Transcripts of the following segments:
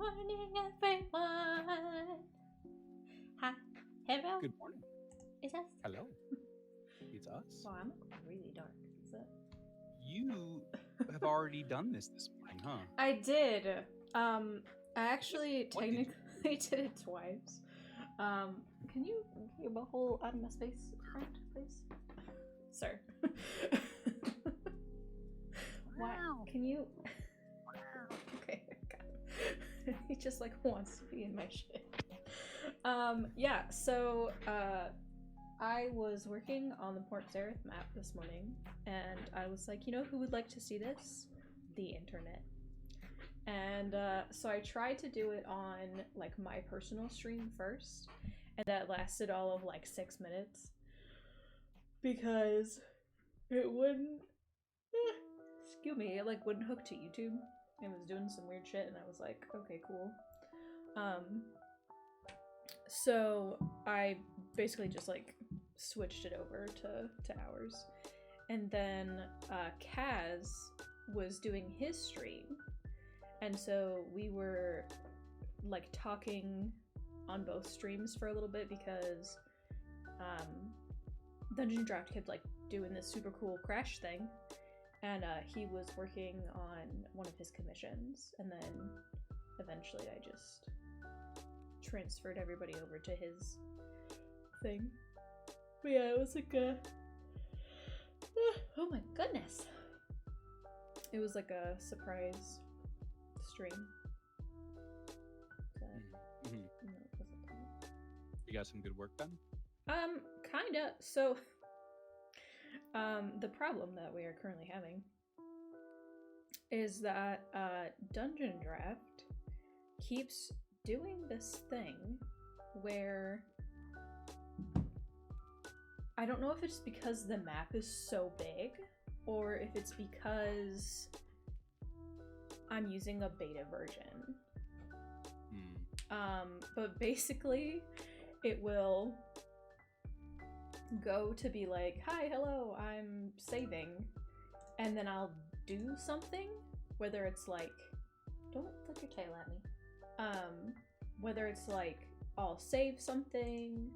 morning, everyone. Hi. Hello. Good morning. Is that? Hello. It's us. Wow, I'm really dark. Is that? You have already done this morning, huh? I did. I actually What did you? technically did it twice. Can you give a hole out of my space, friend, please? Sir. Why? Can you? Okay. God. He just like wants to be in my shit. Yeah. So, I was working on the Port Zareth map this morning, and I was like, you know who would like to see this? The internet. And so I tried to do it on like my personal stream first, and that lasted all of like 6 minutes because it wouldn't. Excuse me, it like wouldn't hook to YouTube. It was doing some weird shit, and I was like, okay, cool. So I basically just like switched it over to ours, and then Kaz was doing his stream, and so we were like talking on both streams for a little bit because Dungeon Draft kept like doing this super cool crash thing, and he was working on one of his commissions, and then eventually I just transferred everybody over to his thing. But yeah, it was like a oh my goodness, it was like a surprise stream. So, You got some good work done? Kinda. So, the problem that we are currently having is that Dungeon Draft keeps doing this thing where I don't know if it's because the map is so big or if it's because I'm using a beta version. But basically it will go to be like, hi, hello, I'm saving, and then I'll do something, whether it's like, don't flick your tail at me, whether it's like I'll save something,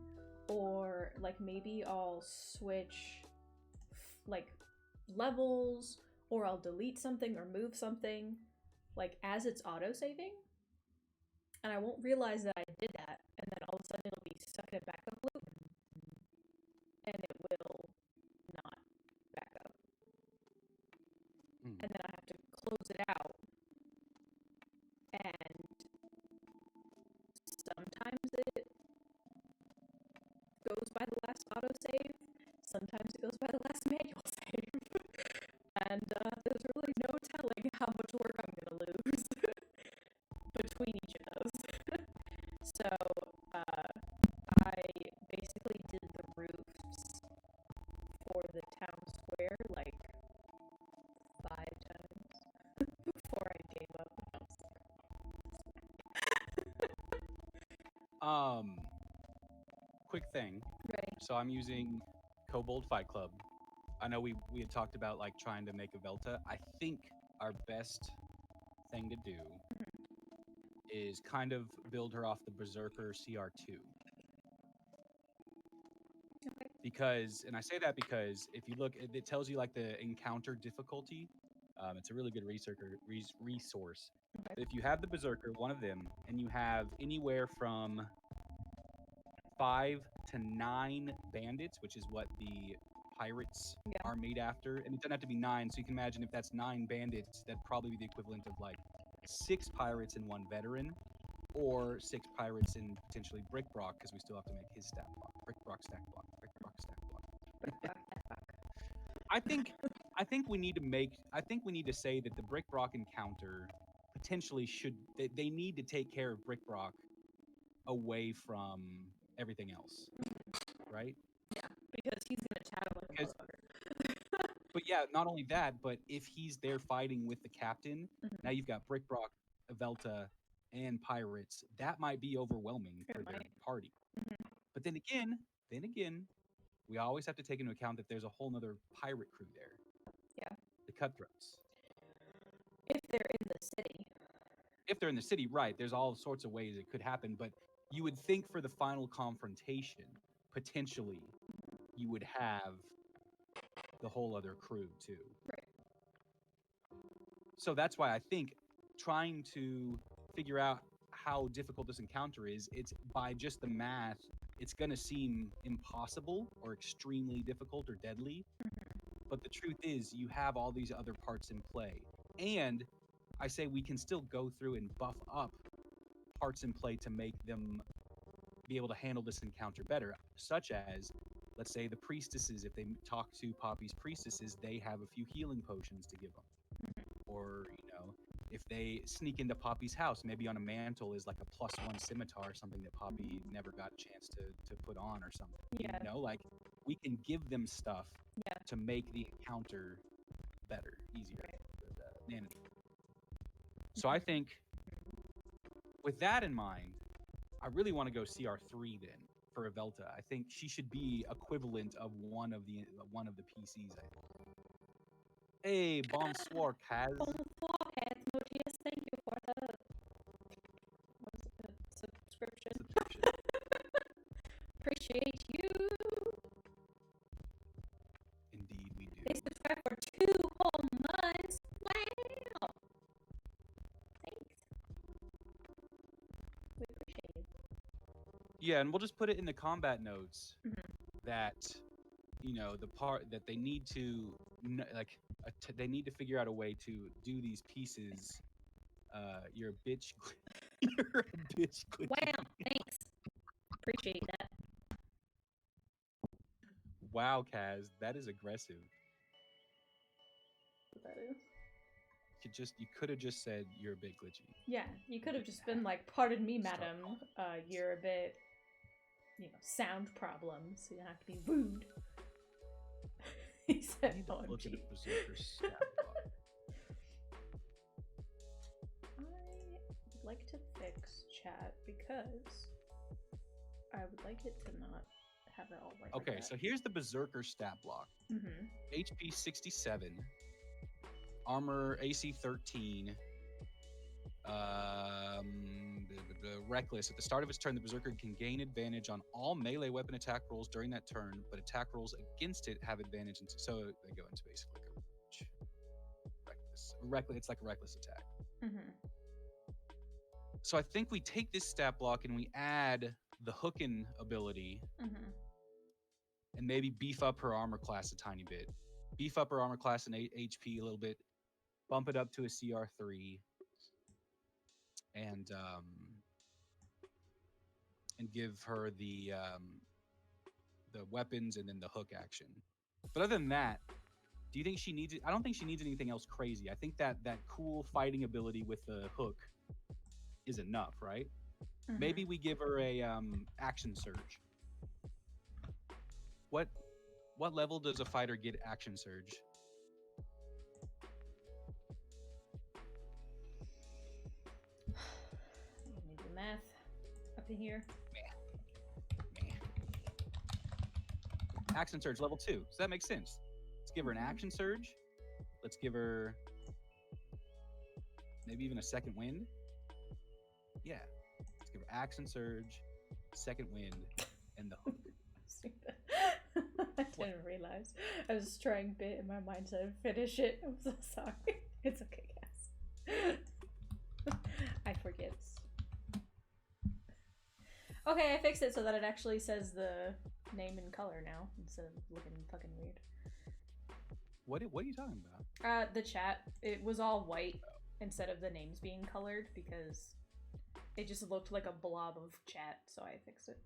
or like maybe I'll switch like levels, or I'll delete something or move something like as it's auto-saving, and I won't realize that I did that, and then all of a sudden it'll be stuck in a backup loop, and it will not back up. And then I have to close it out, and sometimes it goes by the last autosave, sometimes it goes by the last manual save, and there's really no telling how much work I'm gonna lose between each of those. So I basically did the roofs for the town square like 5 times before I gave up. Quick thing. Ready? So I'm using Kobold Fight Club. I know we had talked about like trying to make a Velta. I think our best thing to do is kind of build her off the Berserker CR2. Okay. Because, and I say that because if you look, it tells you like the encounter difficulty. It's a really good resource. Okay. If you have the Berserker, one of them, and you have anywhere from 5 to 9 bandits, which is what the pirates are made after, and it doesn't have to be 9. So you can imagine if that's 9 bandits, that'd probably be the equivalent of like 6 pirates and 1 veteran, or 6 pirates and potentially Brick Brock, because we still have to make his stat block. Brick Brock stat block. Brick Brock stat block. I think we need to say that the Brick Brock encounter potentially should they need to take care of Brick Brock away from everything else, right? Yeah, because he's gonna tattle like a motherfucker. But yeah, not only that, but if he's there fighting with the captain, now you've got Brick Brock, Velta, and pirates. That might be overwhelming for their party. But then again, we always have to take into account that there's a whole nother pirate crew there. Yeah. The Cutthroats. If they're in the city. If they're in the city, right, there's all sorts of ways it could happen, but you would think for the final confrontation, potentially, you would have the whole other crew too. Right. So that's why I think trying to figure out how difficult this encounter is, it's by just the math, it's going to seem impossible or extremely difficult or deadly. But the truth is, you have all these other parts in play. And I say we can still go through and buff up parts in play to make them be able to handle this encounter better, such as, let's say, the priestesses, if they talk to Poppy's priestesses, they have a few healing potions to give them. Or, if they sneak into Poppy's house, maybe on a mantle is like a +1 scimitar, something that Poppy never got a chance to put on or something. Yeah. Like we can give them stuff Yeah. to make the encounter better, easier, manageable. So I think with that in mind, I really want to go CR3 then for Avelta. I think she should be equivalent of one of the PCs. I think. Hey, bonsoir, Kaz. Bonsoir, Kaz Motius. Thank you for the subscription. Appreciate you. Indeed, we do. They subscribe for 2 whole months. Wow. Thanks. We appreciate it. Yeah, and we'll just put it in the combat notes that, the part that they need to, they need to figure out a way to do these pieces. You're a bitch. You're a bitch. Wow, thanks. Appreciate that. Wow, Kaz, that is aggressive. What that is? You could have just said you're a bit glitchy. Yeah, you could have just been like, pardon me, madam, you're a bit, sound problems, so you don't have to be rude. He said, look at a berserker stat block. I would like to fix chat because I would like it to not have it all right. Okay, like so here's the berserker stat block. Mm-hmm. HP 67, armor AC 13, the reckless. At the start of its turn, the berserker can gain advantage on all melee weapon attack rolls during that turn, but attack rolls against it have advantage. So they go into basically like a reckless. It's like a reckless attack. Mm-hmm. So I think we take this stat block and we add the hooking ability, and maybe beef up her armor class a tiny bit. Beef up her armor class and HP a little bit. Bump it up to a CR3. And give her the weapons and then the hook action. But other than that, do you think she needs it? I don't think she needs anything else crazy. I think that cool fighting ability with the hook is enough, right? Maybe we give her a action surge. What level does a fighter get action surge? I need the math up in here. Action surge level 2. So that makes sense. Let's give her an action surge. Let's give her maybe even a second wind. Yeah. Let's give her action surge, second wind, and the hook. I didn't realize. I was trying bit in my mind to finish it. I'm so sorry. It's okay, guys. I forget. Okay, I fixed it so that it actually says the name in color now instead of looking fucking weird. What are you talking about? The chat. It was all white instead of the names being colored because it just looked like a blob of chat, so I fixed it.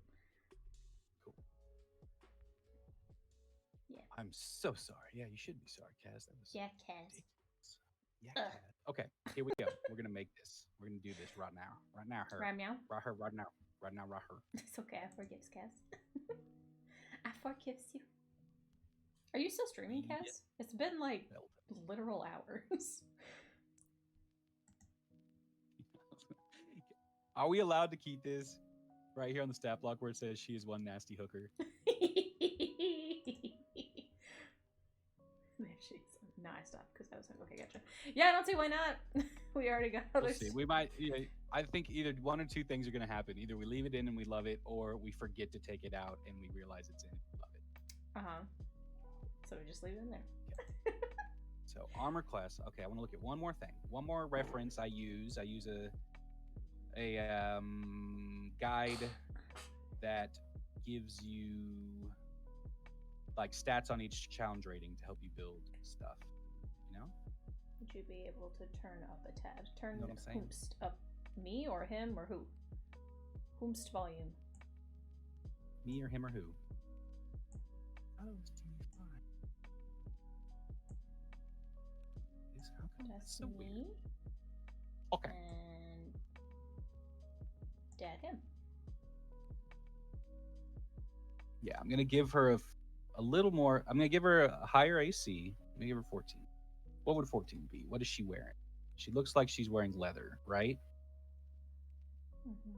Cool. Yeah. I'm so sorry. Yeah, you should be sorry, Kaz. That was Kaz. ridiculous. Yeah, Kaz. Okay, here we go. We're gonna make this. We're gonna do this right now. Right now, her. Right now? Right her. Right now. Right now, right her. It's okay. I forgives Kaz. I forgives you. Are you still streaming, Kaz? Yeah. It's been like literal hours. Are we allowed to keep this right here on the stat block where it says she is one nasty hooker? There she is. No, I stopped because I was like, okay, gotcha. Yeah, I don't see why not. We already got other. We'll see. We might. Yeah, I think either one or two things are going to happen. Either we leave it in and we love it, or we forget to take it out and we realize it's in and we love it. So we just leave it in there. Okay. So armor class. Okay, I want to look at one more thing. One more reference I use. I use a guide that gives you like stats on each challenge rating to help you build stuff. You know? Would you be able to turn up a tad? Turn You know what I'm saying? whomst up. Me or him or who? Whomst volume. Me or him or who? Oh, it's TV5. How come That's so me. weird? Okay. And dad him. Yeah, I'm gonna give her a little more. I'm gonna give her a higher AC. I'm gonna give her 14. What would 14 be? What is she wearing? She looks like she's wearing leather, right? Mm-hmm.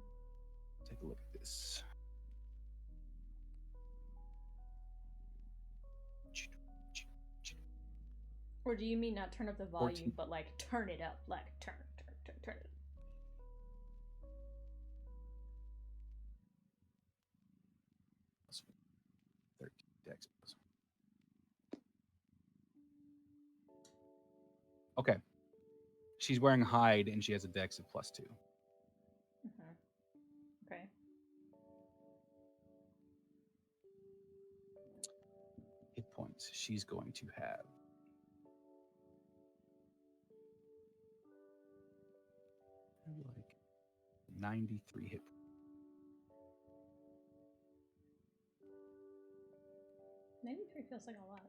Take a look at this. Or do you mean not turn up the volume, 14. but like turn it up? Like turn it. 13 dex. Okay. She's wearing hide and she has a dex of +2. Mm-hmm. Okay. Hit points. She's going to have like 93 hit points. 93 feels like a lot.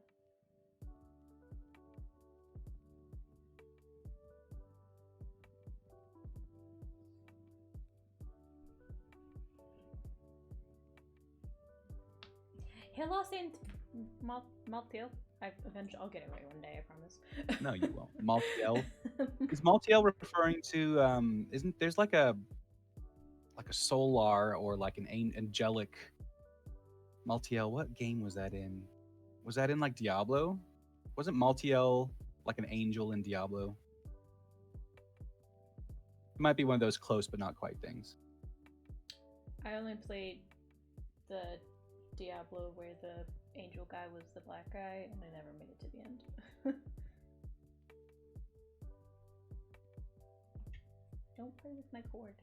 Hello, Saint Maltail. I'll get it right one day, I promise. No, you won't. Maltiel. Is Maltiel referring to isn't there's like a solar or like an angelic Maltiel? What game was that in? Was that in like Diablo? Wasn't Maltiel like an angel in Diablo? It might be one of those close but not quite things. I only played the Diablo where the angel guy was the black guy, and I never made it to the end. Don't play with my cord.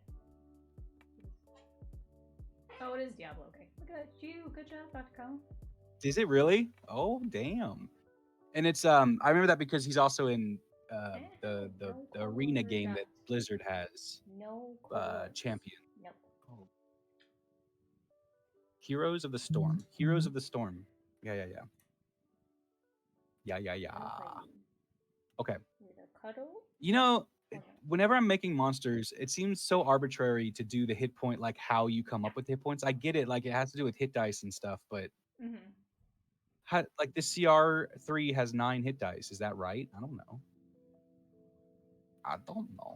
Oh, it is Diablo. Okay, look at you. Good job, Dr. Colin. Is it really? Oh, damn! And it's I remember that because he's also in the arena game that Blizzard has. No. Champion. Nope. Oh. Heroes of the Storm. Heroes of the Storm. Yeah. Okay. You know, whenever I'm making monsters, it seems so arbitrary to do the hit point, like how you come up with hit points. I get it, like it has to do with hit dice and stuff, but how, like this CR3 has 9 hit dice. Is that right? I don't know.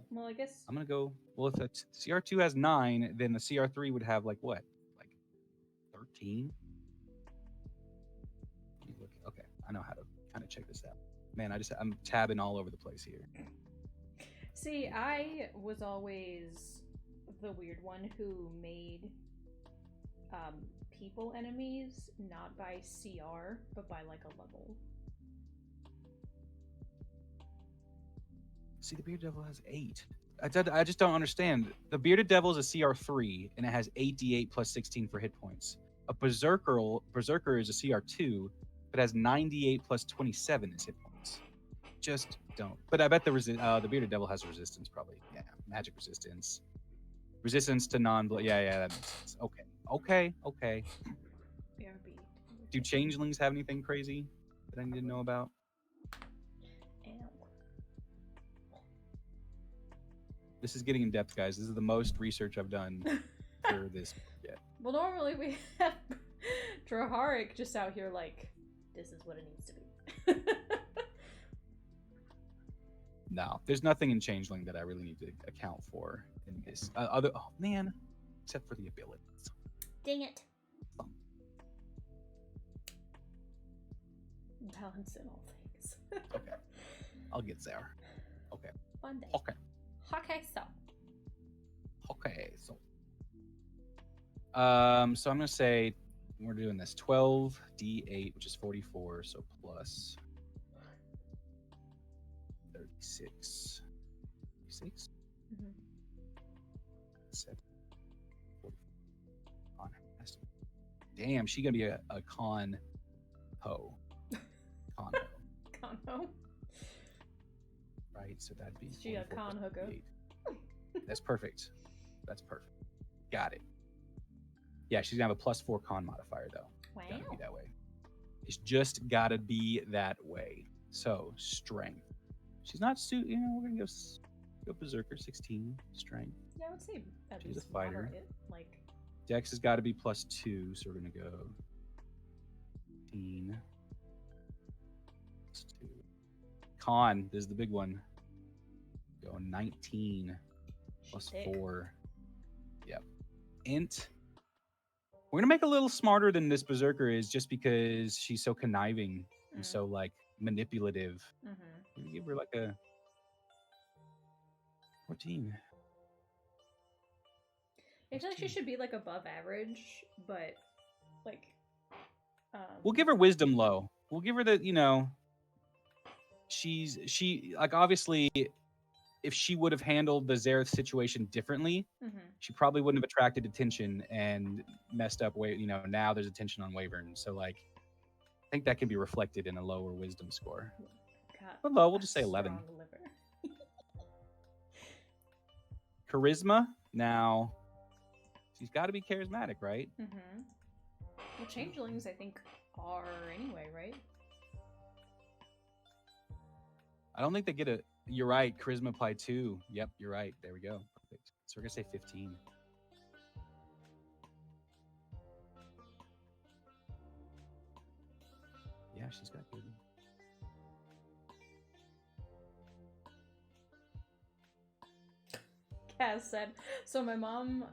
Well, I guess I'm gonna go. Well, if the CR2 has 9, then the CR3 would have like what, like 13? Okay, I know how to kind of check this out. Man, I'm tabbing all over the place here. See, I was always the weird one who made people enemies not by CR, but by like a level. See, the Bearded Devil has 8. I just don't understand. The Bearded Devil is a CR3, and it has 8d8 plus 16 for hit points. A Berserker is a CR2, but has 98 plus 27 as hit points. Just don't. But I bet the Bearded Devil has resistance, probably. Yeah, magic resistance. Resistance to non-blood. Yeah, that makes sense. Okay. BRB. Do changelings have anything crazy that I need to know about? This is getting in depth, guys. This is the most research I've done for this yet. Well, normally we have Draharic just out here like, this is what it needs to be. No, there's nothing in Changeling that I really need to account for in this. Except for the abilities. Dang it. Balance in all things. Okay. I'll get there. Okay. One day. Okay. Okay, so. Okay, so so I'm gonna say we're doing this 12d8, which is 44, so plus 36. 36? Mm-hmm. 7. 40. Damn, she gonna be a con ho. Con ho. Conho. Right, so that'd be She a 44 con plus hooker. 58. That's perfect. That's perfect. Got it. Yeah, she's gonna have a +4 con modifier though. Wow. Gotta be that way. It's just gotta be that way. So strength. She's not we're gonna go berserker 16 strength. Yeah, I would say at She's least a fighter. moderate. Like, Dex has got to be +2, so we're gonna go 15 +2. Con, this is the big one. Go 19 +4. Yep. Int. We're gonna make a little smarter than this berserker is, just because she's so conniving and so like manipulative. Mm-hmm. We're gonna give her like a 14. I feel like she should be like above average, but like, we'll give her wisdom low. We'll give her the, she like, obviously if she would have handled the Zareth situation differently, she probably wouldn't have attracted attention and messed up now there's attention on Wyvern. So like, I think that can be reflected in a lower wisdom score. But low, we'll just say 11. Charisma, now she's got to be charismatic, right? Mm-hmm. Well, changelings, I think, are anyway, right? I don't think they get a. You're right. Charisma apply 2. Yep, you're right. There we go. Perfect. So we're gonna say 15. Yeah, she's got good. Kaz said, so my mom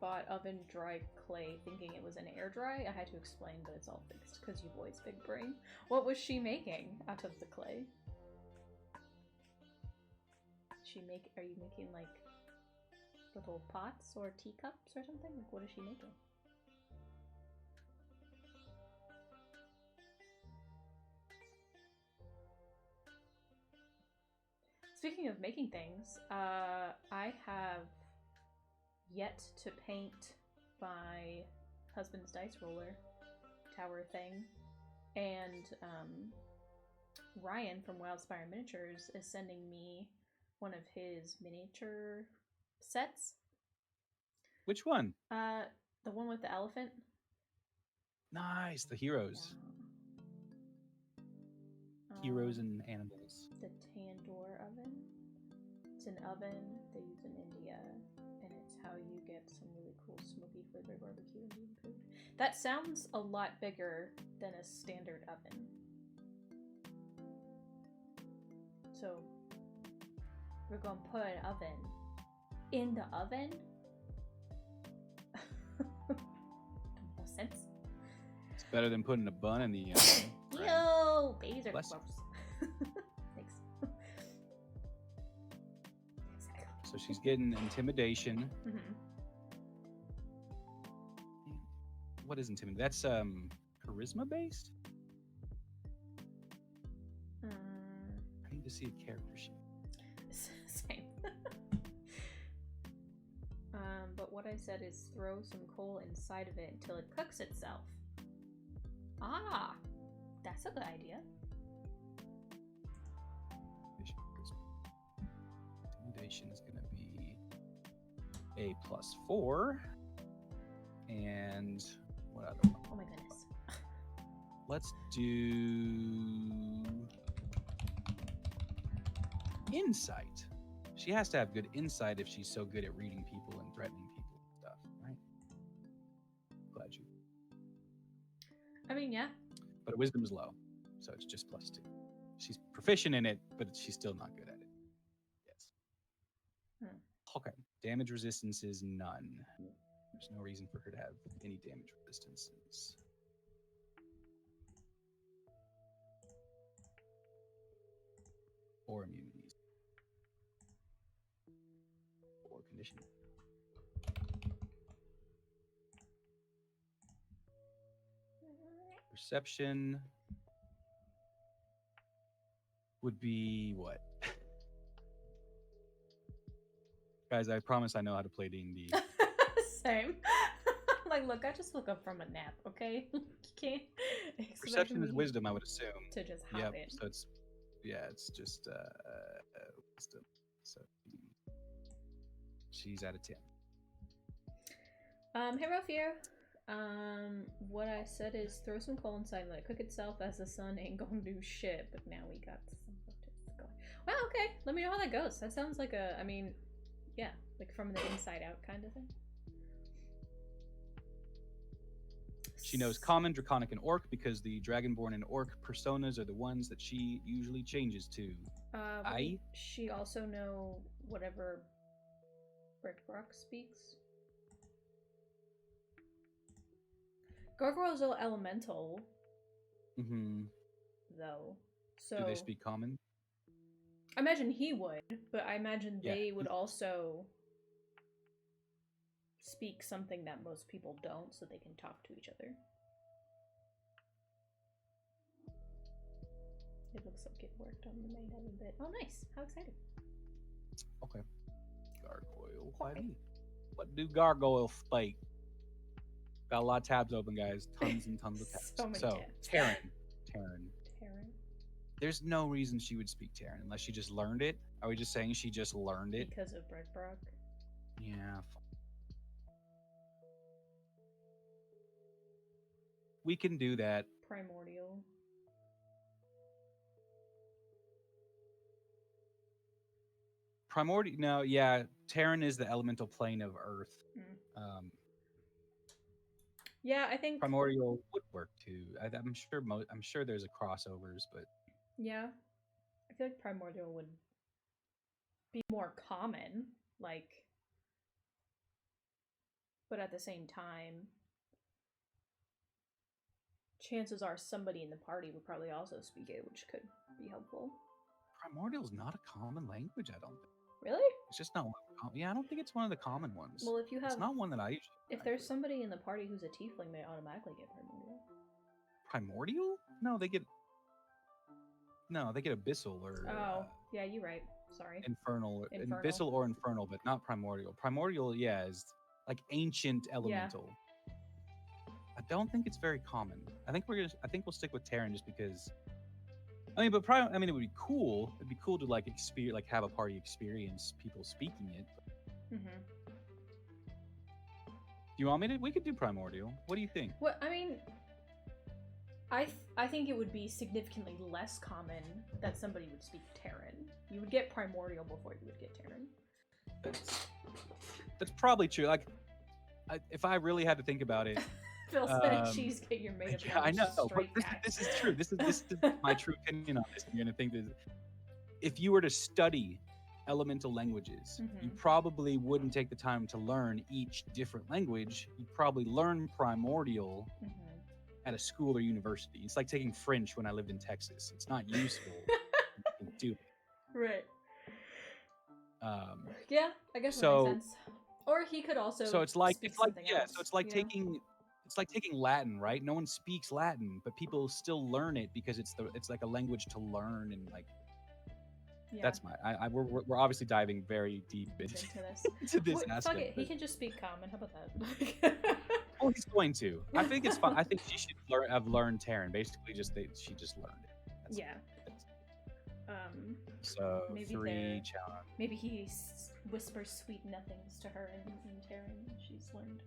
bought oven dry clay thinking it was an air dry. I had to explain, but it's all fixed because you boys big brain. What was she making out of the clay? Are you making like little pots or teacups or something? Like, what is she making? Speaking of making things, I have yet to paint my husband's dice roller tower thing, and Ryan from Wildspire Miniatures is sending me one of his miniature sets. Which one? The one with the elephant. Nice, the heroes. Heroes and animals. The tandoor oven. It's an oven they use in India, and it's how you get some really cool smoky flavored barbecue Indian food. That sounds a lot bigger than a standard oven. So we're gonna put an oven in the oven? No sense. It's better than putting a bun in the oven. Yo, babies are gross. Thanks. So she's getting intimidation. Mm-hmm. What is intimidation? That's charisma based? I need to see a character sheet. Same. But what I said is throw some coal inside of it until it cooks itself. Ah, that's a good idea. Intimidation is going to be a +4. And what other one? Oh my goodness. Let's do insight. She has to have good insight if she's so good at reading people and threatening people and stuff, right? Glad you. I mean, yeah. But her wisdom is low, so it's just +2. She's proficient in it, but she's still not good at it. Yes. Okay. Damage resistance is none. There's no reason for her to have any damage resistances. Or immunities. condition. Perception would be what? Guys, I promise I know how to play D&D. Same. Like, look, I just woke up from a nap, okay? You can't expect Perception me is wisdom, I would assume. to just hop Yep. in. So it's just wisdom. So she's out of 10. Hey Raphael. What I said is throw some coal inside and let it cook itself, as the sun ain't gonna do shit. But now we got some buttons going. Well, okay. Let me know how that goes. That sounds like yeah, like from the inside out kind of thing. She knows Common, Draconic, and Orc because the Dragonborn and Orc personas are the ones that she usually changes to. She also know whatever Brickbrock speaks. Gargoyles are elemental. Mm-hmm. Though. So Do they speak Common? I imagine he would, but I imagine they would also speak something that most people don't, so they can talk to each other. It looks like it worked on the main a bit. Oh, nice! How exciting! Okay. Gargoyle. Okay. What do gargoyles speak? Got a lot of tabs open, guys. Tons and tons of tabs. So many tabs. Terran. Terran. There's no reason she would speak Terran unless she just learned it. Are we just saying she just learned it? Because of Brickbrock? Yeah. We can do that. Primordial. Primordial. No, yeah. Terran is the elemental plane of Earth. Yeah, I think Primordial would work too. I'm sure there's a crossovers, but yeah, I feel like Primordial would be more common, like, but at the same time, chances are somebody in the party would probably also speak it, which could be helpful. Primordial's not a common language, I don't think. Really? It's just not one. Yeah, I don't think it's one of the common ones. Well, if you have, it's not one that I usually. If there's somebody in the party who's a tiefling, they automatically get primordial. Primordial? No, they get abyssal or. Oh, yeah, you're right. Sorry. Infernal. Abyssal or infernal, but not primordial. Primordial, yeah, is like ancient elemental. Yeah. I don't think it's very common. I think we'll stick with Terran just because. I mean, it would be cool. It'd be cool to like have a party experience people speaking it. Mm-hmm. Do you want me to? We could do primordial. What do you think? Well, I mean, I think it would be significantly less common that somebody would speak Terran. You would get primordial before you would get Terran. That's probably true. Like, if I really had to think about it. Phil said cheesecake you're made of. Yeah, I know. But this is true. This is my true opinion on this. You're gonna think that if you were to study elemental languages, you probably wouldn't take the time to learn each different language. You'd probably learn primordial at a school or university. It's like taking French when I lived in Texas. It's not useful. You can do it. Right. Yeah, I guess that makes sense. Or he could also. So it's like else, so it's like taking. It's like taking Latin, right? No one speaks Latin, but people still learn it because it's like a language to learn and like. Yeah. That's we're obviously diving very deep into this aspect. Fuck it, he can just speak common. How about that? Well, he's going to. I think it's fun. I think she should have learned Terran. Basically, she just learned it. So maybe 3 challenge. Maybe he whispers sweet nothings to her in Terran. She's learned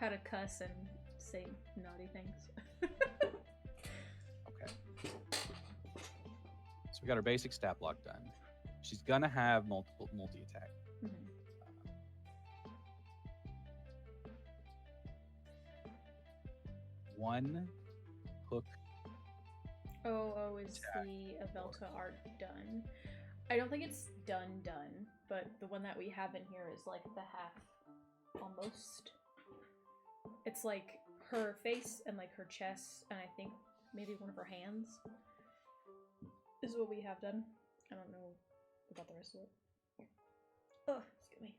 how to cuss and say naughty things. Okay. So we got our basic stat block done. She's gonna have multi-attack. One hook. Oh, is the Avelta art done? I don't think it's done, but the one that we have in here is like the half, almost. It's like her face and like her chest, and I think maybe one of her hands is what we have done. I don't know about the rest of it. Oh, excuse me.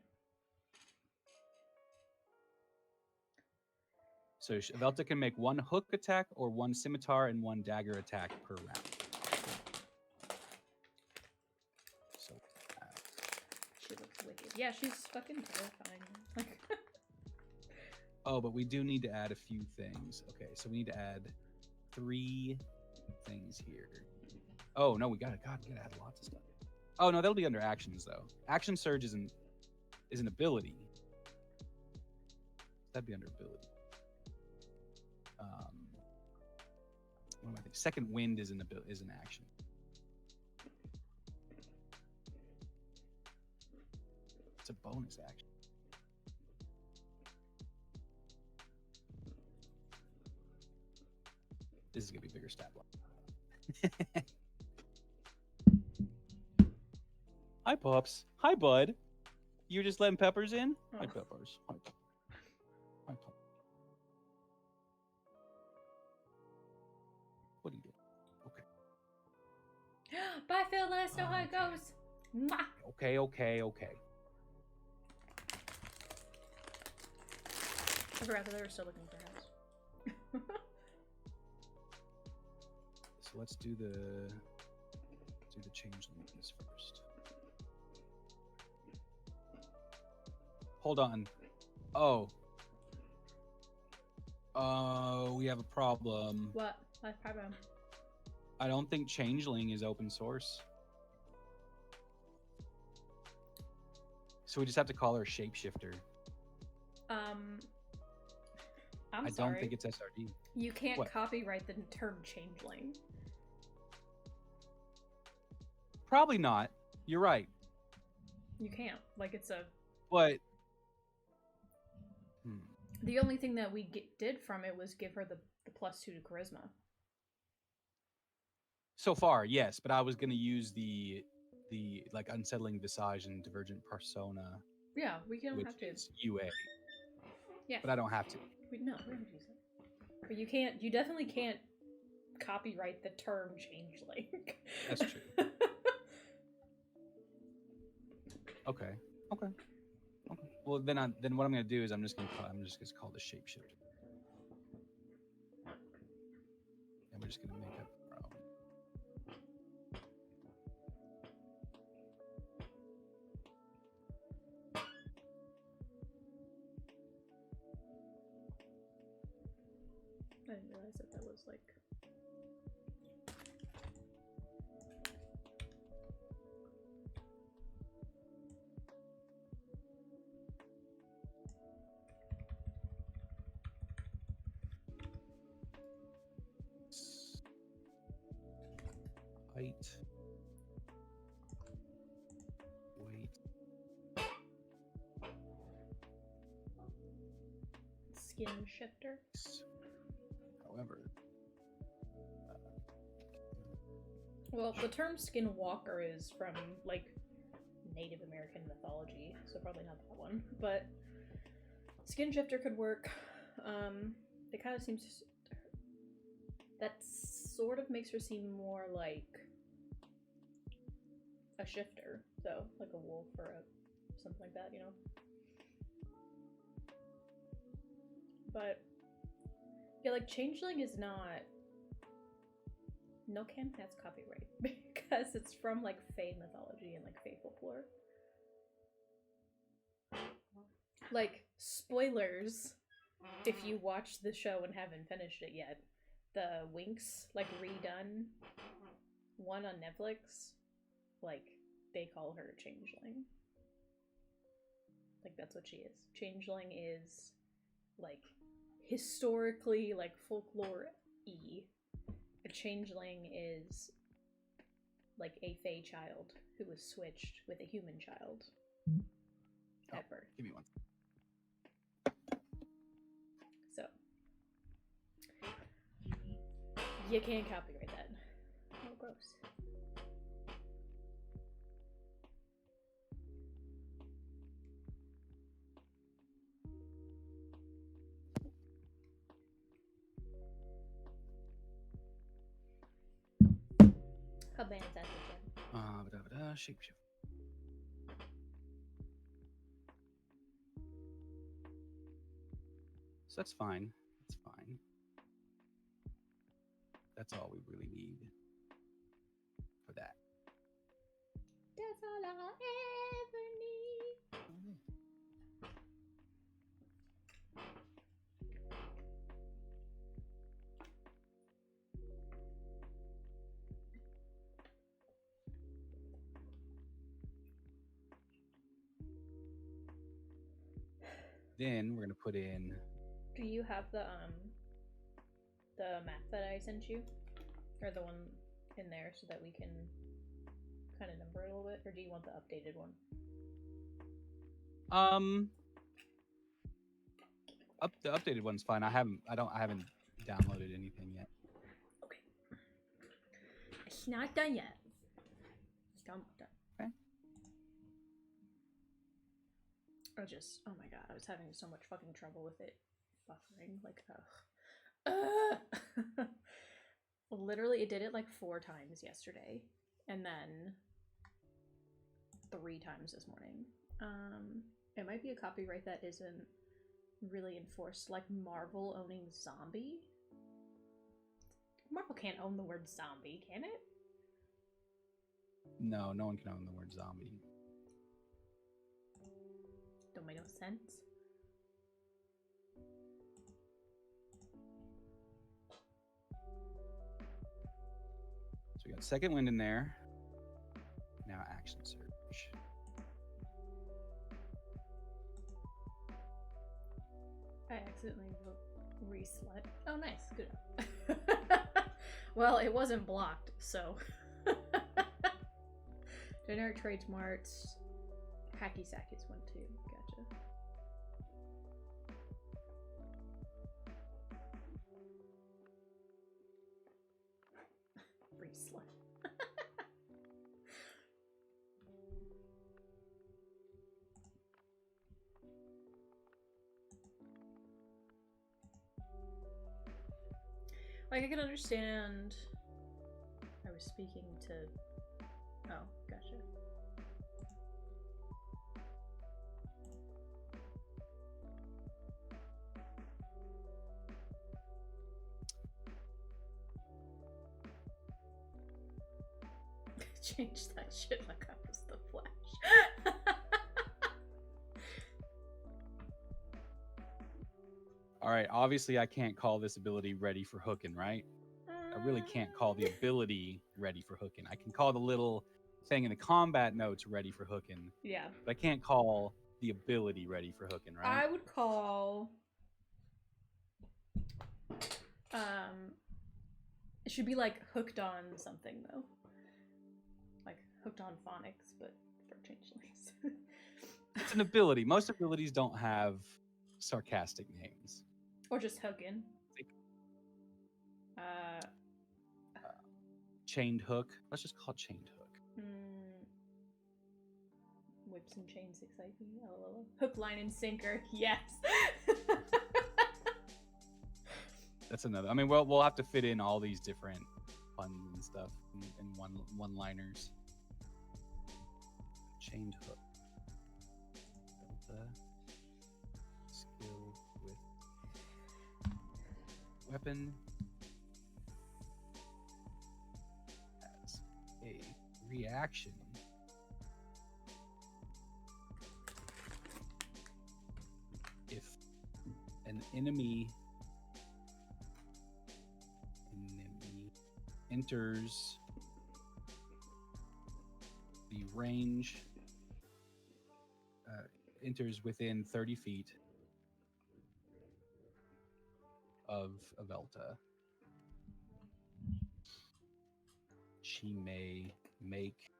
So Velta can make 1 hook attack or 1 scimitar and 1 dagger attack per round. So She looks wicked. Yeah, she's fucking terrifying. Like, oh, but we do need to add a few things. Okay, so we need to add 3 things here. Oh no, we gotta add lots of stuff. Oh no, that'll be under actions though. Action surge is an ability. That'd be under ability. What am I thinking? Second wind is an action. It's a bonus action. This is gonna be a bigger stat block. Hi, Pops. Hi, Bud. You're just letting Peppers in? Oh. Hi, Peppers. Hi, Peppers. Hi, Peppers. What are you doing? Okay. bye, Phil. Let us know how it goes. Mwah. Okay. I forgot that they were still looking for house. So let's do the changeling piece first. Hold on. Oh, we have a problem. What? Life problem. I don't think changeling is open source. So we just have to call her shapeshifter. I'm I sorry. don't think it's SRD. You can't What? copyright the term changeling. Probably not. You're right. You can't. Like, it's a... But The only thing that we did from it was give her the +2 to charisma. so far, yes. But I was gonna use the like unsettling visage and divergent persona, Yeah, we don't which have to. is UA. Yeah. But I don't have to. We don't have to use it. But you can't... You definitely can't copyright the term changeling. That's true. Okay. Well, then what I'm gonna do is I'm just gonna call the shapeshifter, and we're just gonna make up our own. I didn't realize that was like... Height, weight, Skin shifter. however. Well, the term skinwalker is from, like, Native American mythology, so probably not that one. But skin shifter could work. It kind of seems... That sort of makes her seem more like a shifter, so like a wolf or something like that, you know. But yeah, like changeling is not. No, that's copyright because it's from like Fae mythology and like Fae folklore. Like spoilers, if you watch the show and haven't finished it yet, the Winx like redone one on Netflix. Like, they call her changeling. Like, that's what she is. Changeling is, like, historically, like, folklore-y. A changeling is, like, a Fae child who was switched with a human child at birth. Give me one. So, you can't copyright that. Oh, gross. How bad is that again? Shapeshift. So that's fine. That's fine. That's all we really need for that. That's all I'll ever need. Then we're gonna put in. Do you have the map that I sent you, or the one in there, so that we can kind of number it a little bit, or do you want the updated one? The updated one's fine. I haven't downloaded anything yet. Okay. It's not done yet. It's done. Okay. Oh my god, I was having so much fucking trouble with it buffering. Like, literally, it did it like 4 times yesterday, and then 3 times this morning. It might be a copyright that isn't really enforced, like Marvel owning zombie. Marvel can't own the word zombie, can it? No, no one can own the word zombie. Don't make no sense. So we got second wind in there. Now action search. I accidentally reslet. Oh, nice. Good. Well, it wasn't blocked, so. Generic trade smarts. Hacky sack is one too. Gotcha. Reslet. Like, I can understand. I was speaking to. Oh, gotcha. Change that shit like I was the Flash. All right, obviously I can't call this ability ready for hooking, right? I really can't call the ability ready for hooking. I can call the little thing in the combat notes ready for hooking. Yeah. But I can't call the ability ready for hooking, right? I would call it should be like hooked on something though. Like hooked on phonics, but for changelings. It's an ability. Most abilities don't have sarcastic names. Or just hooking. Chained hook. Let's just call it chained hook. Whips and chains excite me. LOL. Hook, line, and sinker. Yes. That's another. I mean, we'll have to fit in all these different puns and stuff in one-liners. Chained hook. Delta. Skill with weapon. As a reaction. If an enemy enters the range, enters within 30 feet of Avelta, she may make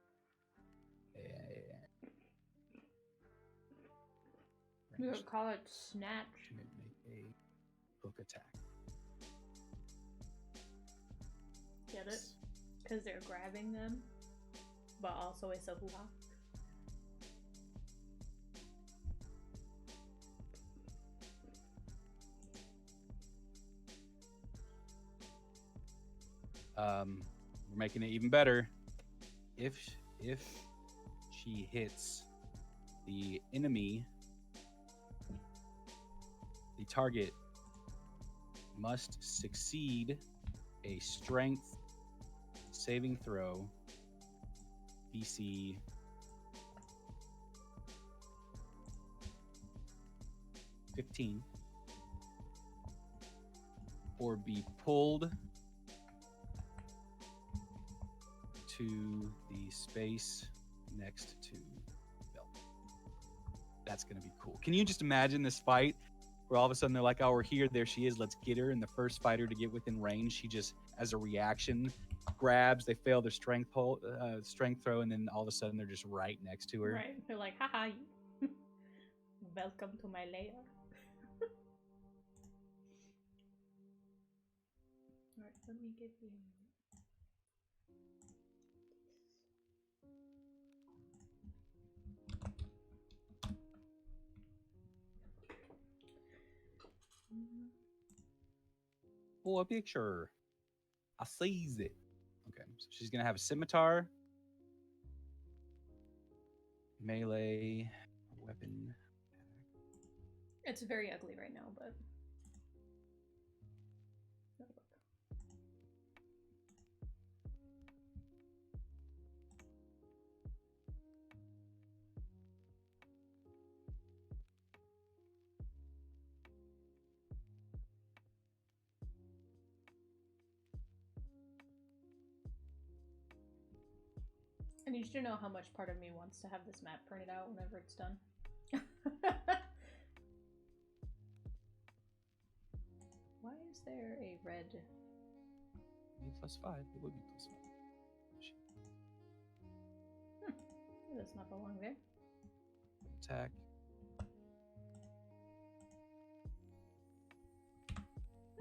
You would call it snatch. She may make a hook attack. Get it? Because they're grabbing them, but also it's a hoo-ha. We're making it even better. If she hits the enemy, the target must succeed a strength saving throw DC 15 or be pulled to the space next to Bill. That's going to be cool. Can you just imagine this fight where all of a sudden they're like, oh, we're here. There she is. Let's get her. And the first fighter to get within range, she just, as a reaction, grabs. They fail their strength throw, and then all of a sudden they're just right next to her. Right. They're like, haha, welcome to my lair. Alright, let me give you... Oh, a picture. I sees it. Okay, so she's gonna have a scimitar, melee, weapon. It's very ugly right now, but... I need you to know how much part of me wants to have this map printed out whenever it's done. Why is there a red... +5. It would be +5. It does not belong there. Attack.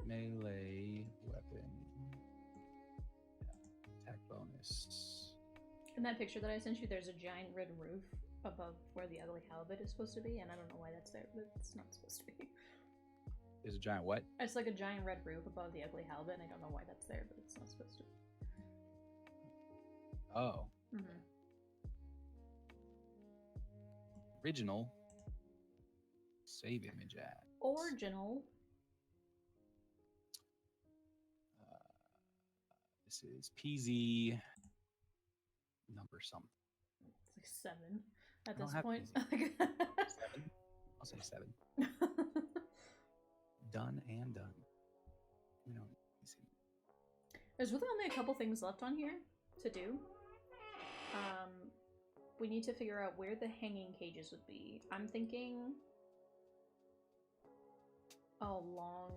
Melee weapon. Attack bonus. In that picture that I sent you, there's a giant red roof above where the ugly halibut is supposed to be, and I don't know why that's there, but it's not supposed to be. There's a giant what? It's like a giant red roof above the ugly halibut, and I don't know why that's there, but it's not supposed to be. Oh. Mm-hmm. Original. Save image ad. Original. This is PZ number something. It's like 7 at I don't this have point. 7. I'll say 7. Done and done. We don't see. There's really only a couple things left on here to do. We need to figure out where the hanging cages would be. I'm thinking along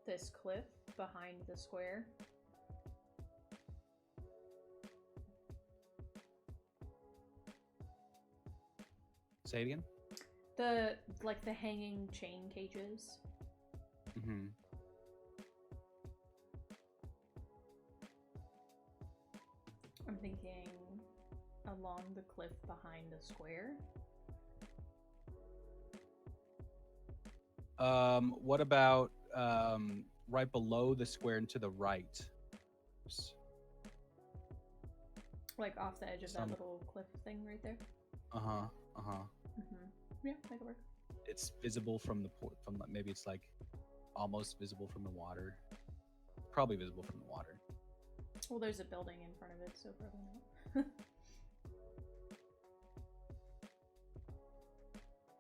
this cliff behind the square. Say it again. The hanging chain cages. Mm-hmm. I'm thinking along the cliff behind the square. What about right below the square and to the right? Like off the edge of that little cliff thing right there. Uh-huh. Yeah, that could work. It's visible from the port. From maybe it's like almost visible from the water. Probably visible from the water. Well, there's a building in front of it, so probably not.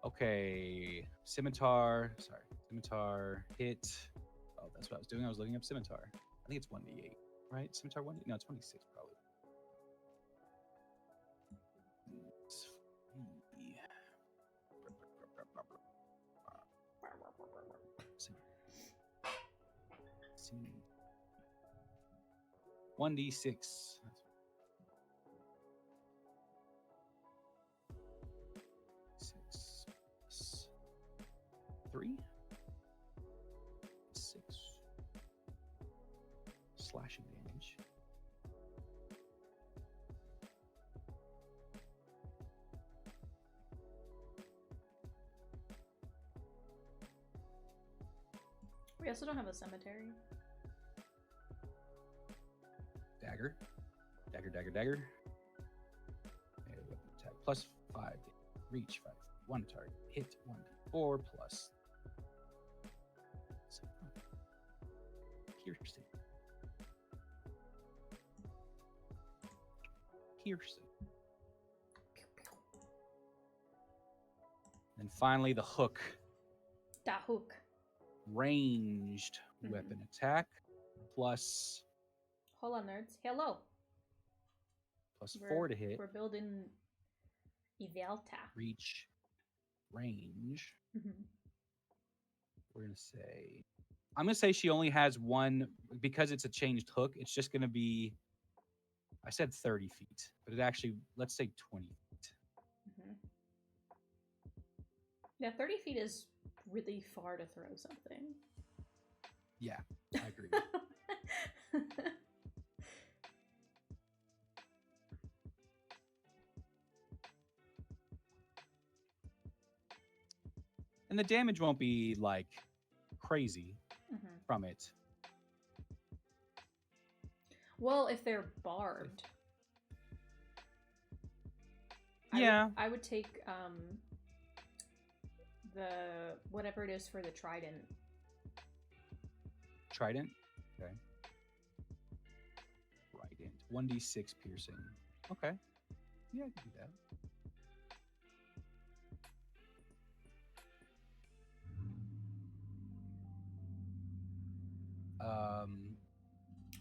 Okay, scimitar. Sorry, scimitar hit. Oh, that's what I was doing. I was looking up scimitar. I think it's 1d8, right? Scimitar 1d. No, it's 26 probably. One d6. 6 plus 3. 6 slashing damage. We also don't have a cemetery. Dagger. Dagger. Attack plus 5. Reach 5. 1 target. Hit 1d4 plus piercing. And finally, the hook. Da hook. Ranged weapon attack plus. Hold on, nerds. Hello. Plus 4 to hit. We're building Ivelta. Reach. Range. Mm-hmm. We're going to say. I'm going to say she only has one. Because it's a changed hook, it's just going to be. I said 30 feet, but it actually. Let's say 20 feet. Mm-hmm. Yeah, 30 feet is really far to throw something. Yeah, I agree. And the damage won't be like crazy from it. Well, if they're barbed. Yeah. I would take the whatever it is for the trident. Trident? Okay. Trident. 1d6 piercing. Okay. Yeah, I can do that.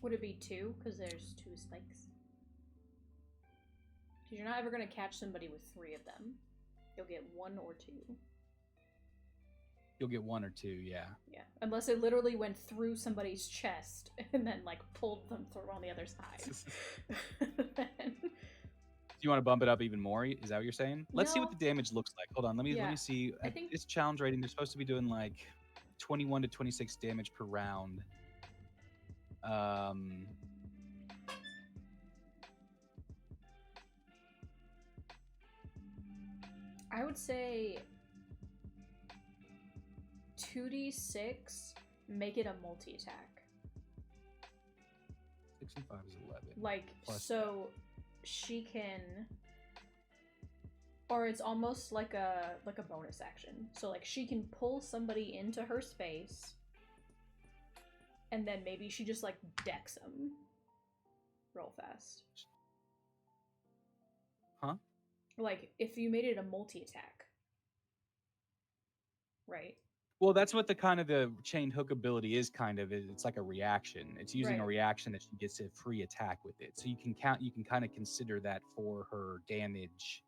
Would it be 2? Because there's 2 spikes. Because you're not ever going to catch somebody with 3 of them. You'll get 1 or 2. You'll get 1 or 2, yeah. Yeah, unless it literally went through somebody's chest and then like pulled them through on the other side. Do you want to bump it up even more? Is that what you're saying? Let's see what the damage looks like. Hold on, let me see. I think this challenge rating, they're supposed to be doing like 21 to 26 damage per round. I would say 2d6, make it a multi-attack. 6 and 5 is 11. Like, so she can, or it's almost like a bonus action. So like she can pull somebody into her space, and then maybe she just like decks them real fast. Huh? Like if you made it a multi-attack, right? Well, that's what the kind of the chained hook ability is. Kind of, it's like a reaction. It's using a reaction that she gets a free attack with it. So you can kind of consider that for her damage.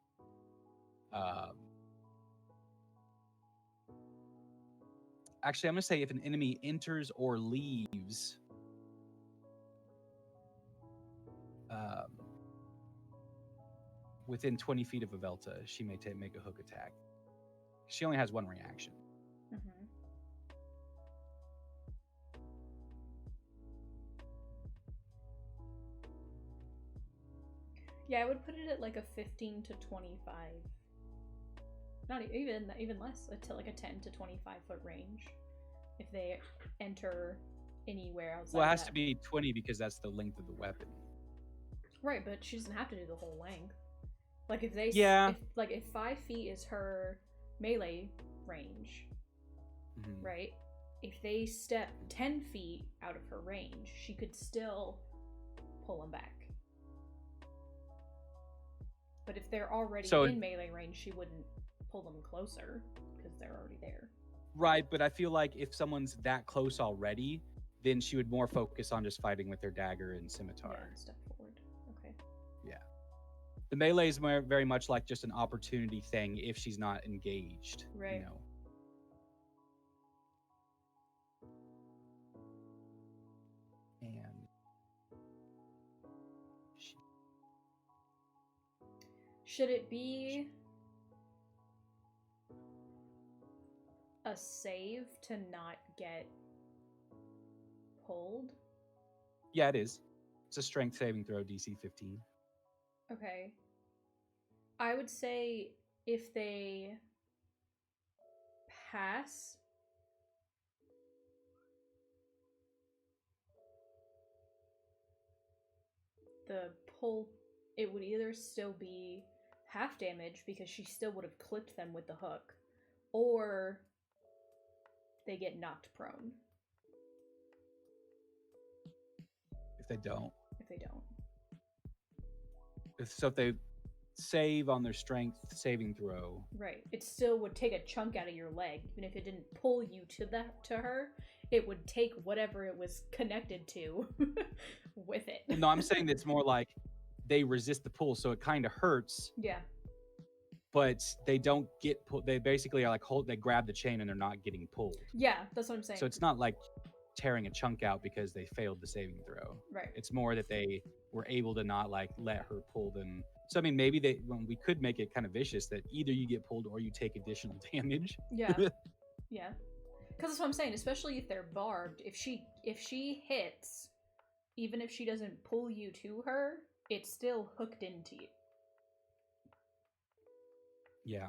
Actually, I'm gonna say if an enemy enters or leaves, within 20 feet of Ivelta, she may make a hook attack. She only has 1 reaction. Yeah, I would put it at like a 15 to 25. Not even less, to like a 10 to 25 foot range. If they enter anywhere outside. Well, it has to be 20 because that's the length of the weapon. Right, but she doesn't have to do the whole length. Like if they if 5 feet is her melee range, right? If they step 10 feet out of her range, she could still pull them back. But if they're already in melee range, she wouldn't pull them closer because they're already there. Right, but I feel like if someone's that close already, then she would more focus on just fighting with their dagger and scimitar. Yeah, and step forward. Okay. Yeah. The melee is very much like just an opportunity thing if she's not engaged. Right. You know? And should it be a save to not get pulled? Yeah, it is. It's a strength saving throw, DC 15. Okay. I would say if they pass, the pull, it would either still be half damage because she still would have clipped them with the hook, or they get knocked prone. If they don't. So if they save on their strength saving throw. Right. It still would take a chunk out of your leg, even if it didn't pull you to her. It would take whatever it was connected to with it. Well, no, I'm saying it's more like they resist the pull, so it kind of hurts. Yeah. But they don't get pulled. They basically are like they grab the chain and they're not getting pulled. Yeah, that's what I'm saying. So it's not like tearing a chunk out because they failed the saving throw. Right. It's more that they were able to not like let her pull them. So I mean, maybe we could make it kind of vicious that either you get pulled or you take additional damage. Yeah. Yeah. Because that's what I'm saying. Especially if they're barbed, if she hits, even if she doesn't pull you to her, it's still hooked into you. Yeah.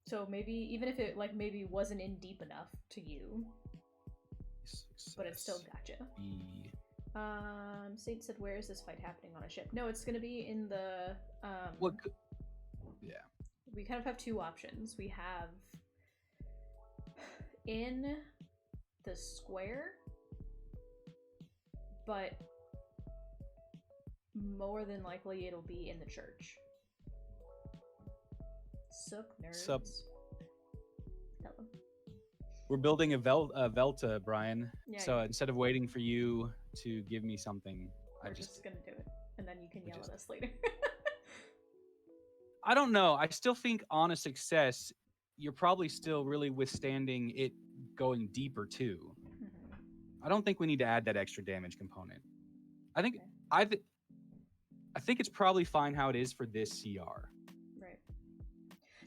So maybe even if it like maybe wasn't in deep enough to you, Success. but it still gotcha. B. Saint said, "Where is this fight happening on a ship?" No, it's gonna be in the. What? Yeah. We kind of have two options. We have in the square, but more than likely it'll be in the church. Sup, nerds. Sup. Hello. We're building a Velta, Brian. Yeah, so yeah. instead of waiting for you to give me something, We're just gonna do it, and then you can yell at us later. I don't know. I still think on a success, you're probably still really withstanding it going deeper too. Mm-hmm. I don't think we need to add that extra damage component. I think Okay. I think it's probably fine how it is for this CR. Right.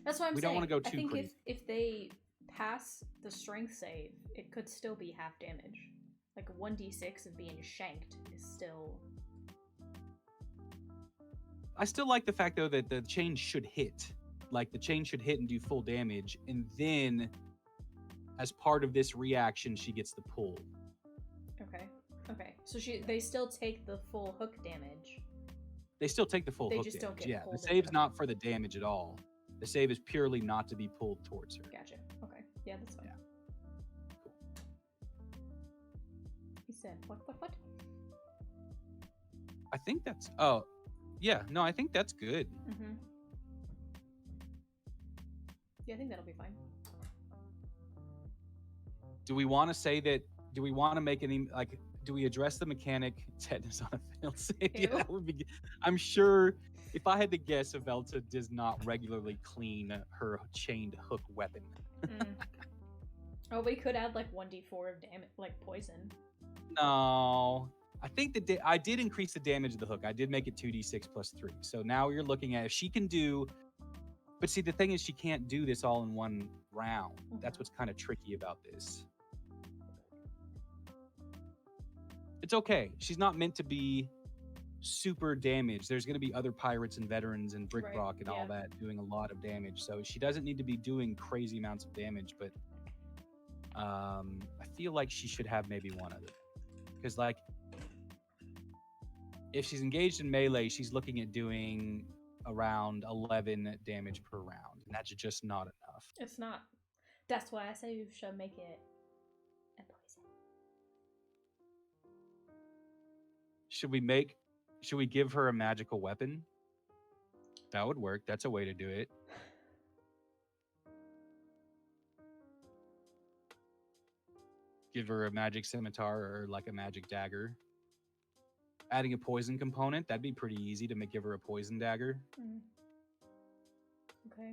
That's what I'm saying. We don't want to go too I think crazy. if they pass the strength save, it could still be half damage. Like a 1d6 of being shanked is still. I still like the fact though that the chain should hit. Like the chain should hit and do full damage, and then as part of this reaction, she gets the pull. Okay. Okay. So they still take the full hook damage. They still take the full They hook just damage. don't get Yeah, pulled the save's into not for the damage at all. The save is purely not to be pulled towards her. Gotcha. Okay. Yeah, that's fine. Yeah. Cool. He said, what? I think that's. Oh, yeah. No, I think that's good. Mm-hmm. Yeah, I think that'll be fine. Do we want to say that? Do we want to make any like? Do we address the mechanic tetanus on a failed save? Yeah, that would be. I'm sure. If I had to guess, Avelta does not regularly clean her chained hook weapon. Oh, we could add like 1d4 of damage, like poison. No, I think that I did increase the damage of the hook. I did make it 2d6 plus 3. So now you're looking at if she can do. But see, the thing is, she can't do this all in one round. Mm-hmm. That's what's kind of tricky about this. It's okay. She's not meant to be super damaged. There's going to be other pirates and veterans and Brick Rock and all that doing a lot of damage. So she doesn't need to be doing crazy amounts of damage. But I feel like she should have maybe one other. Because, like, if she's engaged in melee, she's looking at doing around 11 damage per round. And that's just not enough. It's not. That's why I say you should make it a poison. Should we give her a magical weapon? That would work. That's a way to do it. Give her a magic scimitar or like a magic dagger. Adding a poison component, that'd be pretty easy to give her a poison dagger. Okay.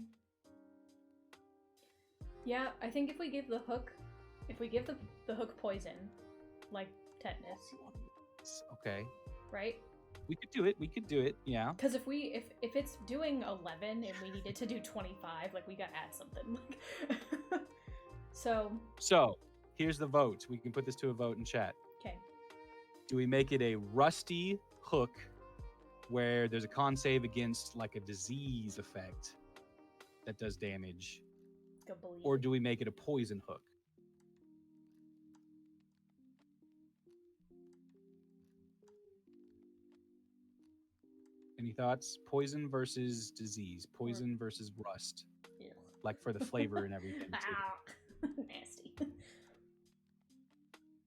Yeah, I think if we give the hook poison, like tetanus. Okay. Right? We could do it, yeah. Because if it's doing 11 and we needed to do 25, like we gotta add something. So here's the vote. We can put this to a vote in chat. Okay. Do we make it a rusty hook where there's a con save against like a disease effect that does damage? Or do we make it a poison hook? Any thoughts? Poison versus disease. Poison versus rust. Ew. Like for the flavor and everything too. Nasty.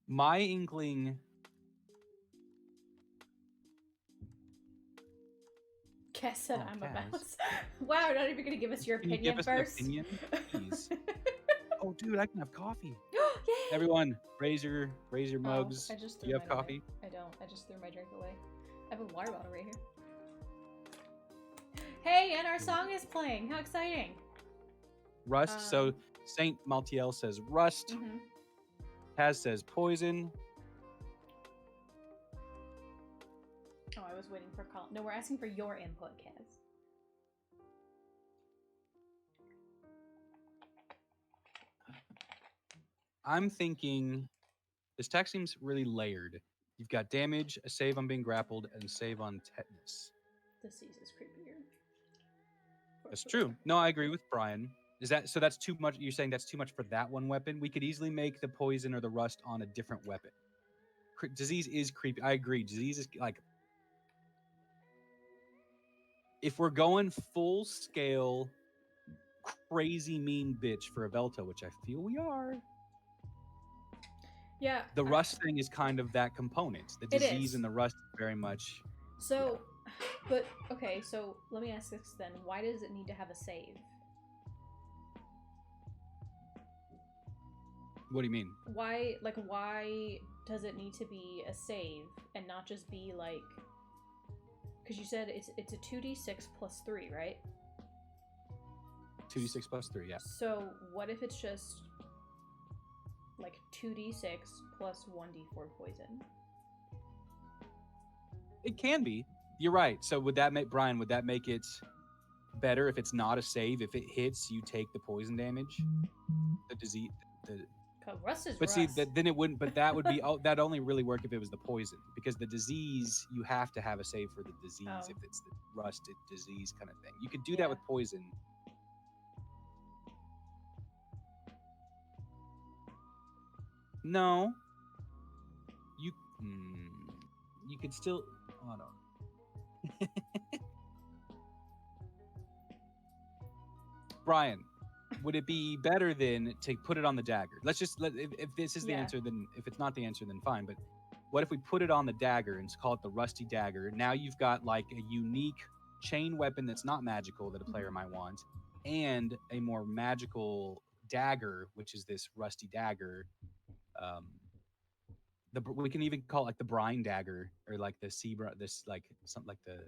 My inkling Cass said I'm a Kaz. mouse. Wow, not even gonna give us your Can you opinion give us first. an opinion, please? Oh, dude, I can have coffee. Yay! Everyone, raise your mugs. I just Do threw you have mine coffee? away. I don't. I just threw my drink away. I have a water bottle right here. Hey, and our song is playing. How exciting! Rust. So Saint Maltiel says rust. Mhm. Kaz says poison. Oh, I was waiting for Colin. No, we're asking for your input, Kaz. I'm thinking this text seems really layered. You've got damage, a save on being grappled, and save on tetanus. Disease is creepier. That's true. No, I agree with Brian. Is that so? That's too much. You're saying that's too much for that one weapon? We could easily make the poison or the rust on a different weapon. Disease is creepy. I agree. Disease is like, if we're going full scale, crazy mean bitch for a Velta, which I feel we are. Yeah. The rust thing is kind of that component. The disease and the rust very much. So, but okay. So let me ask this then: why does it need to have a save? What do you mean? Why does it need to be a save and not just be like? Because you said it's a 2d6 plus 3, right? 2d6 plus 3, yeah. So what if it's just like 2d6 plus 1d4 poison? It can be. You're right. So would that make Brian? Would that make it better if it's not a save? If it hits, you take the poison damage, the disease. Rust is but rust. see, then it wouldn't. But that would be. That only really work if it was the poison, because the disease you have to have a save for the disease if it's the rusted disease kind of thing. You could do that with poison. No. You could still. Hold on. Brian, would it be better then to put it on the dagger? Let's just if this is the answer, then if it's not the answer, then fine. But what if we put it on the dagger and call it the rusty dagger? Now you've got like a unique chain weapon that's not magical that a player might want, and a more magical dagger, which is this rusty dagger. We can even call it like the brine dagger, or like the sea, this like something like the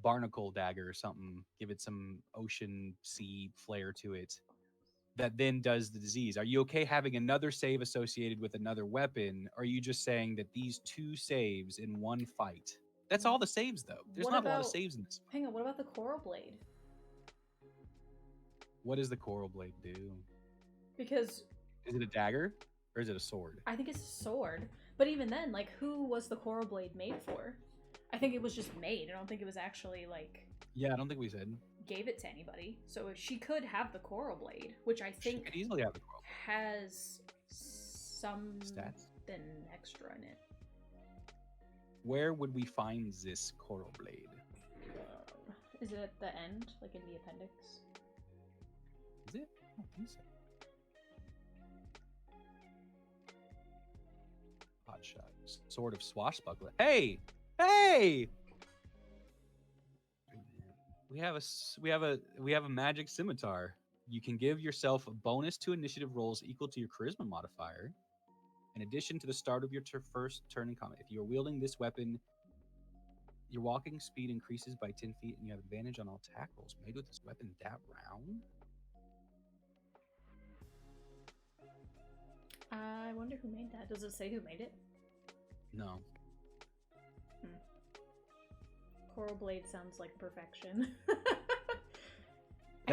barnacle dagger or something. Give it some ocean sea flair to it. That then does the disease. Are you okay having another save associated with another weapon? Or are you just saying that these two saves in one fight? That's all the saves, though. There's not a lot of saves in this. Hang on, what about the coral blade? What does the coral blade do? Because is it a dagger or is it a sword? I think it's a sword. But even then, like, who was the coral blade made for? I think it was just made. I don't think it was actually like. Yeah, I don't think we said. Gave it to anybody, so she could have the coral blade, which I think she could easily have the coral blade. Has something extra in it. Where would we find this coral blade? Is it at the end, like in the appendix? Is it? I don't think so. Hot shot. Sword of swashbuckler. Hey! We have a magic scimitar. You can give yourself a bonus to initiative rolls equal to your charisma modifier, in addition to the start of your first turn in combat. If you are wielding this weapon, your walking speed increases by 10 feet, and you have advantage on all attack rolls made with this weapon that round. I wonder who made that. Does it say who made it? No. Coral blade sounds like perfection. I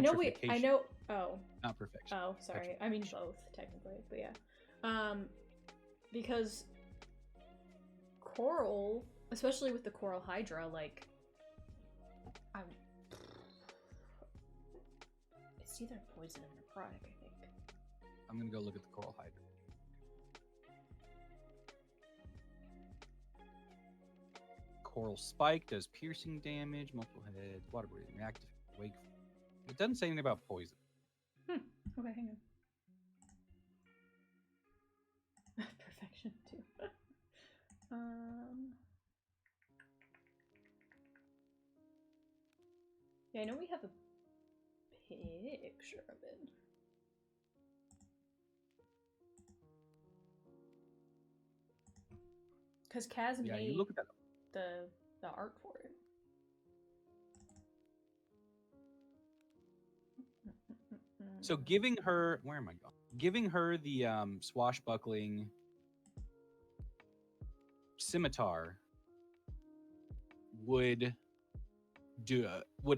know. Oh. Not perfection. Oh, sorry. I mean both, technically, but yeah. Because coral, especially with the coral hydra, like, it's either poison or necrotic, I think. I'm gonna go look at the coral hydra. Coral spike does piercing damage, multiple head, water breathing, reactive, wake. It doesn't say anything about poison. Okay, hang on. Perfection too. Yeah, I know we have a picture of it. Because Kaz Yeah, made you look at that. the art for it. So giving her, where am I going? Giving her the swashbuckling scimitar would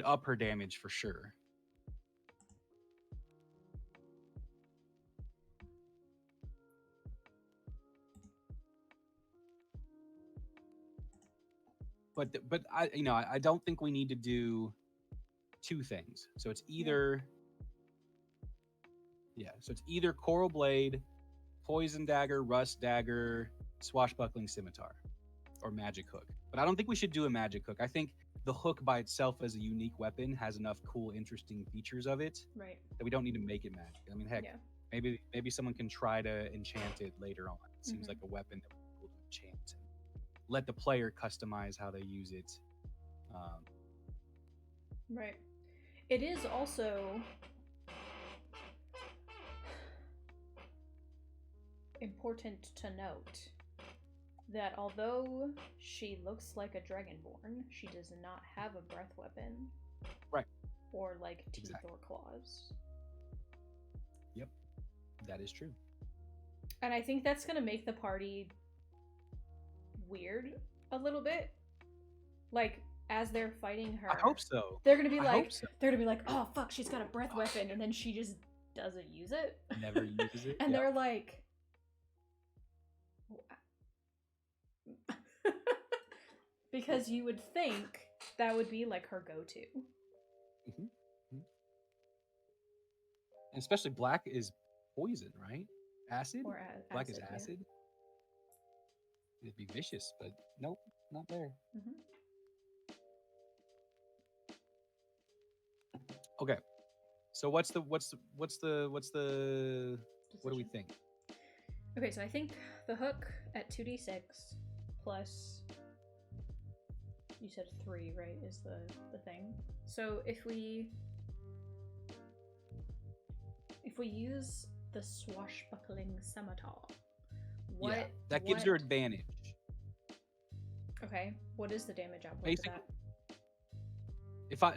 up her damage for sure. But I don't think we need to do two things. So it's either so it's either coral blade, poison dagger, rust dagger, swashbuckling scimitar, or magic hook. But I don't think we should do a magic hook. I think the hook by itself as a unique weapon has enough cool, interesting features of it that we don't need to make it magic. I mean, heck, maybe someone can try to enchant it later on. It seems like a weapon that would be cool to enchant. Let the player customize how they use it. Right. It is also important to note that although she looks like a dragonborn, she does not have a breath weapon. Right. Or like teeth or claws. Yep. That is true. And I think that's gonna make the party weird a little bit. Like, as they're fighting her, I hope so. They're gonna be like, oh fuck, she's got a breath weapon, and then she just doesn't use it. Never uses it. And they're like, because you would think that would be like her go-to. Mm-hmm. Mm-hmm. And especially black is poison, right? Acid. Or black is acid. Yeah. It'd be vicious, but nope, not there. Mm-hmm. Okay, so what do we think? Okay, so I think the hook at 2d6 plus, you said 3, right, is the thing. So if we use the swashbuckling scimitar, that gives her advantage. Okay, what is the damage output to that?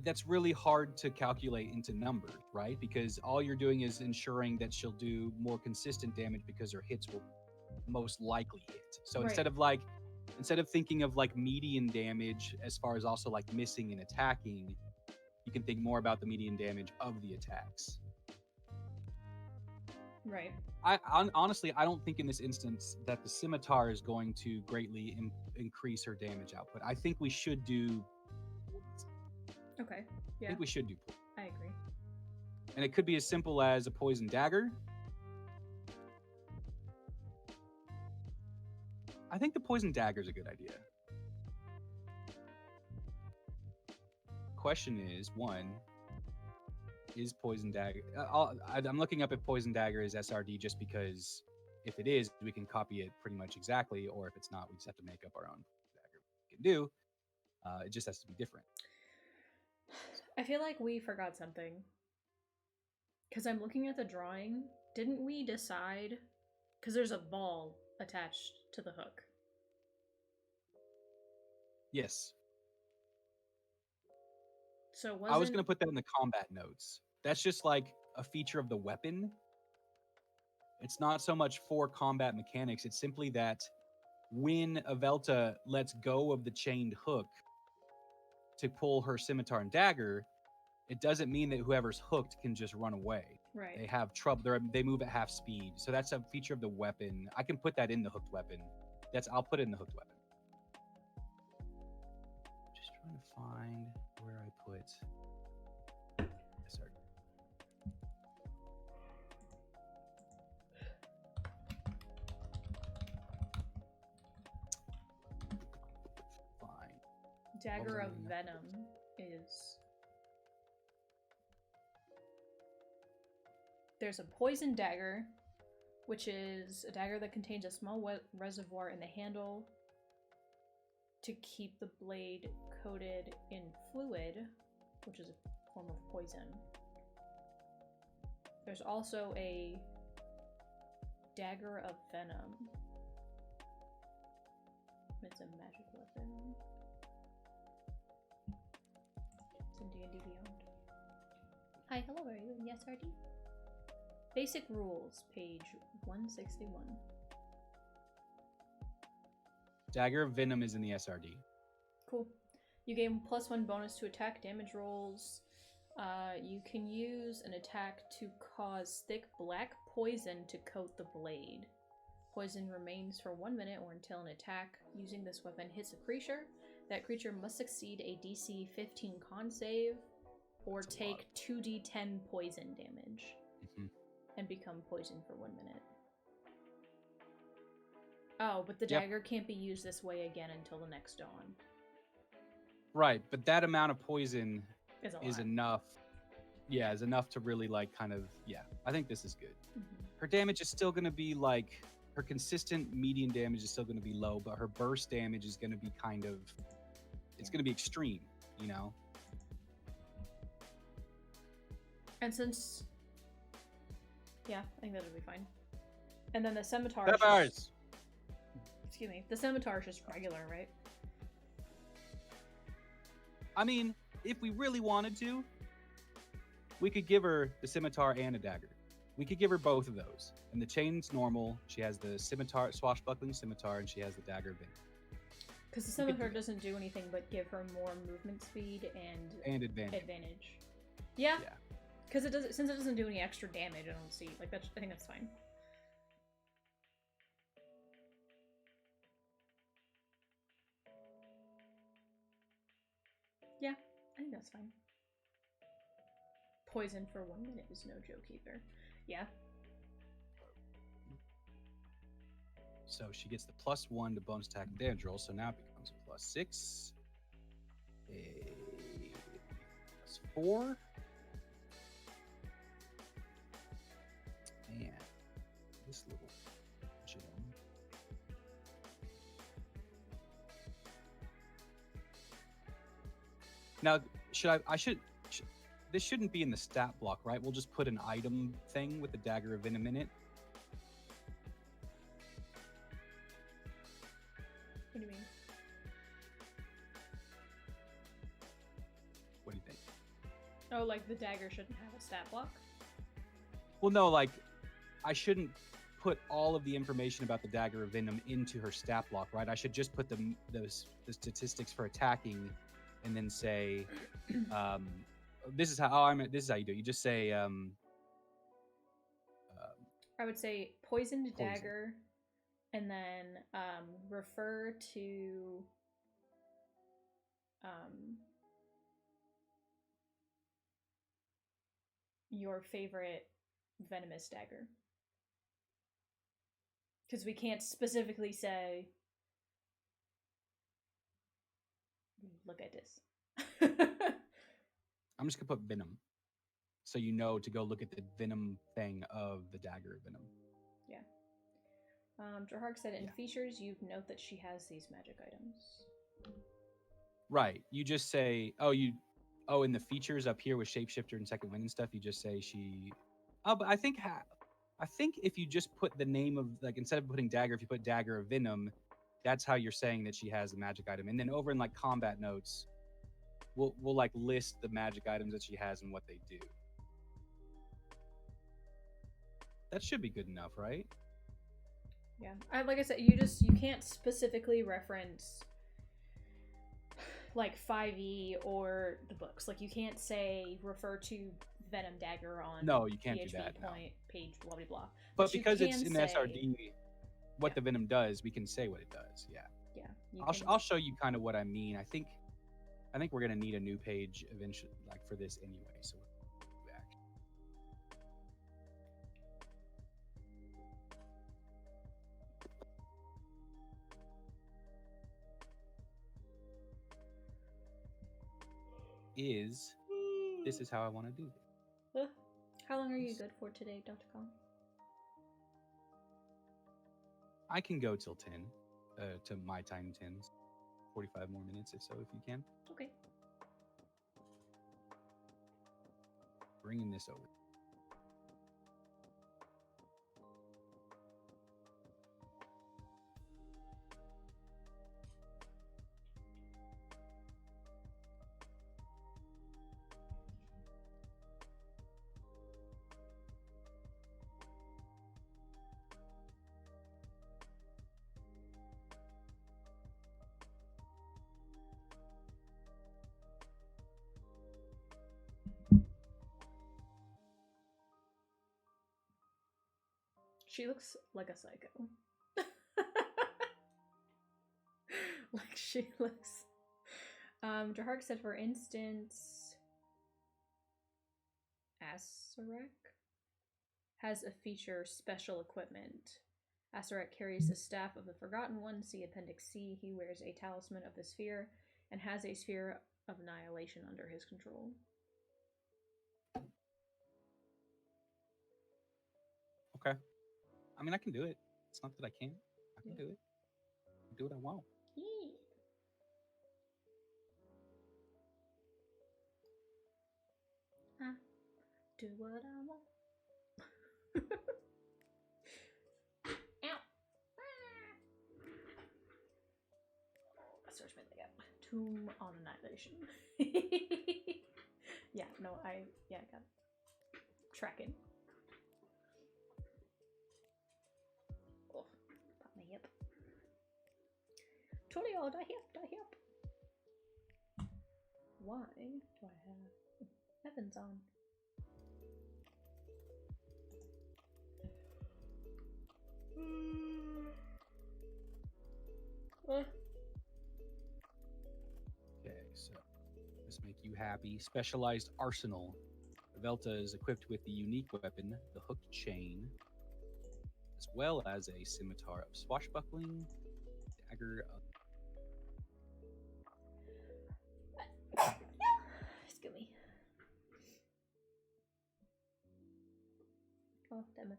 That's really hard to calculate into numbers, right? Because all you're doing is ensuring that she'll do more consistent damage because her hits will most likely hit. So instead of thinking of like median damage as far as also like missing and attacking, you can think more about the median damage of the attacks. Right. Honestly, I don't think in this instance that the scimitar is going to greatly increase her damage output. I think we should do. Okay. Yeah. I think we should do. I agree. And it could be as simple as a poison dagger. I think the poison dagger is a good idea. Question is, one, is poison dagger... I'm looking up if poison dagger is SRD just because if it is, we can copy it pretty much exactly, or if it's not, we just have to make up our own dagger. We can do. It just has to be different. I feel like we forgot something. Because I'm looking at the drawing. Didn't we decide... Because there's a ball attached to the hook. Yes. So I was going to put that in the combat notes. That's just like a feature of the weapon. It's not so much for combat mechanics. It's simply that when Avelta lets go of the chained hook to pull her scimitar and dagger, it doesn't mean that whoever's hooked can just run away. Right. They have trouble. They move at half speed. So that's a feature of the weapon. I can put that in the hooked weapon. I'll put it in the hooked weapon. Just trying to find where I put. Sorry. Fine. Dagger of Venom is... There's a poison dagger, which is a dagger that contains a small reservoir in the handle to keep the blade coated in fluid, which is a form of poison. There's also a dagger of venom. It's a magic weapon. It's in D&D Beyond. Hi, hello, are you in the SRD? Basic rules, page 161. Dagger of Venom is in the SRD. Cool. You gain +1 bonus to attack damage rolls. You can use an attack to cause thick black poison to coat the blade. Poison remains for 1 minute or until an attack using this weapon hits a creature. That creature must succeed a DC 15 con save or take 2d10 poison damage and become poisoned for 1 minute. Oh, but the dagger can't be used this way again until the next dawn. Right, but that amount of poison is lot. Enough. Yeah, is enough to really like kind of, I think this is good. Her damage is still going to be like, her consistent median damage is still going to be low, but her burst damage is going to be kind of, it's going to be extreme, you know? And since, I think that'll be fine. And then the scimitar. Excuse me. The scimitar is just regular, right? I mean, if we really wanted to, we could give her the scimitar and a dagger. We could give her both of those. And the chain's normal. She has the scimitar, swashbuckling scimitar, and she has the dagger vein. Because the scimitar doesn't do anything but give her more movement speed and advantage. Yeah. Because it does, since it doesn't do any extra damage, I don't see like that. I think that's fine. Yeah, I think that's fine. Poison for 1 minute is no joke either. Yeah. So she gets the +1 to bonus attack and damage roll, so now it becomes a +6. A +4. And this little gem. Now, this shouldn't be in the stat block, right? We'll just put an item thing with the dagger of venom in it. What do you mean? What do you think? Oh, like the dagger shouldn't have a stat block? Well, no, like, I shouldn't put all of the information about the dagger of venom into her stat block, right? I should just put the statistics for attacking, and then say, this is how you do it. You just say, I would say poisoned dagger, and then refer to your favorite venomous dagger. Because we can't specifically say, look at this. I'm just gonna put venom, so you know to go look at the venom thing of the dagger of venom. Yeah. Drahark said in features, you note that she has these magic items. Right. You just say, in the features up here with shapeshifter and second wind and stuff, you just say she. Oh, but I think if you just put the name of, like, instead of putting dagger, if you put dagger of venom, that's how you're saying that she has a magic item. And then over in like combat notes, we'll like list the magic items that she has and what they do. That should be good enough, right? Yeah. Like I said, you can't specifically reference like 5e or the books. Like you can't say refer to Venom Dagger on you can't PHP do that. page blah blah blah. But because it's in SRD, what the Venom does, we can say what it does. Yeah. Yeah. I'll show you kind of what I mean. I think we're gonna need a new page eventually, like for this anyway. So we're back. This is how I want to do it. How long are you good for today, Dr. Colin? I can go till 10, to my time 10s. 45 more minutes if so, if you can. Okay. Bringing this over. She looks like a psycho. Like she looks. Jahark said, for instance, Asarek has a feature special equipment. Asarek carries the staff of the Forgotten One, see Appendix C. He wears a talisman of the sphere and has a sphere of annihilation under his control. Okay. I mean, I can do it. It's not that I can't. I can do it. I can do what I want. Yeah. I do what I want. Ow. Search me like that. Tomb on Annihilation. Yeah, no, I got it. Tracking. Oh, pop my hip. Totally all die hip. Why do I have heavens on? Okay, so this make you happy. Specialized arsenal. Velta is equipped with the unique weapon, the hooked chain, as well as a scimitar of swashbuckling, dagger of... Excuse me. Oh, damn it.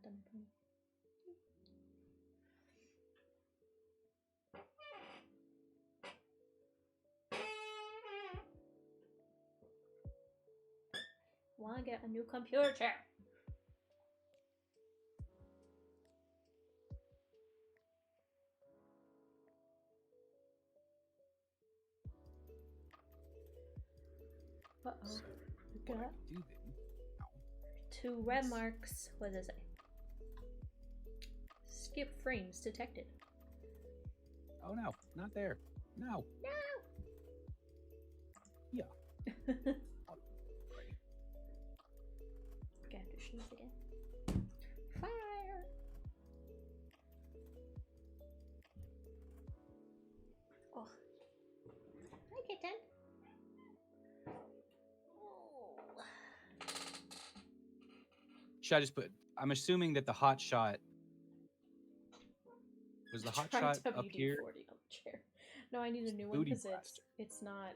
Wanna get a new computer chair? Uh-oh. So, We what I got can do then... Ow. 2 red marks. What does it say? Skip frames detected. Oh no, not there. No. Yeah. Gotta do sneeze again. Fire! Oh. Hi, kitten. Oh. Should I just put... I'm assuming that the hot shot... Was the hot Try shot up WD-40 here? on the chair. No, I need a new one Booty because blaster. it's not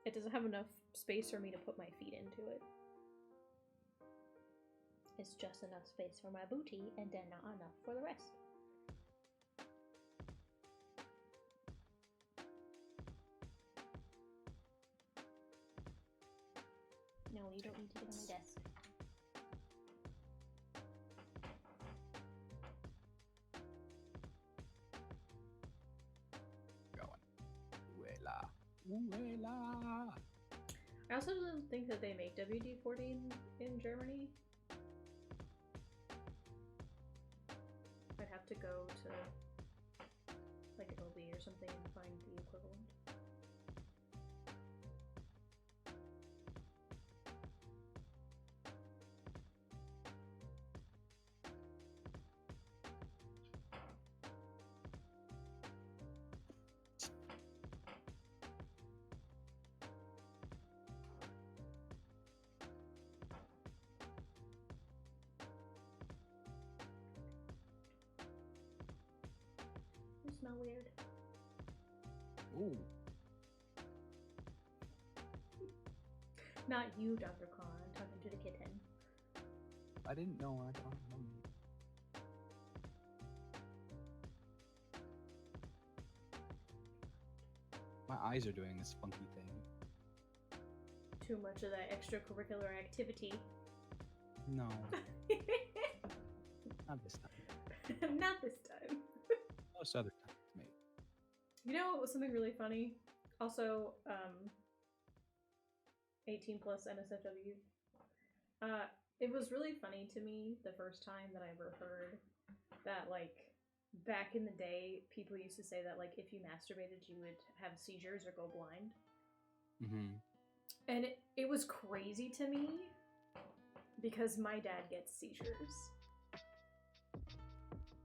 it doesn't have enough space for me to put my feet into it. It's just enough space for my booty and then not enough for the rest. No, you don't need to get on my desk. Uela. I also don't think that they make WD-40 in Germany. I'd have to go to like LB or something and find the equivalent. You smell weird. Ooh. Not you, Dr. Khan. I'm talking to the kitten. I didn't know. I don't know. My eyes are doing this funky thing. Too much of that extracurricular activity. No. Not this time. Not this time. Most other times, maybe. You know what was something really funny? Also, 18 plus NSFW. It was really funny to me the first time that I ever heard that, like, back in the day, people used to say that, like, if you masturbated, you would have seizures or go blind. Mm-hmm. And it was crazy to me because my dad gets seizures.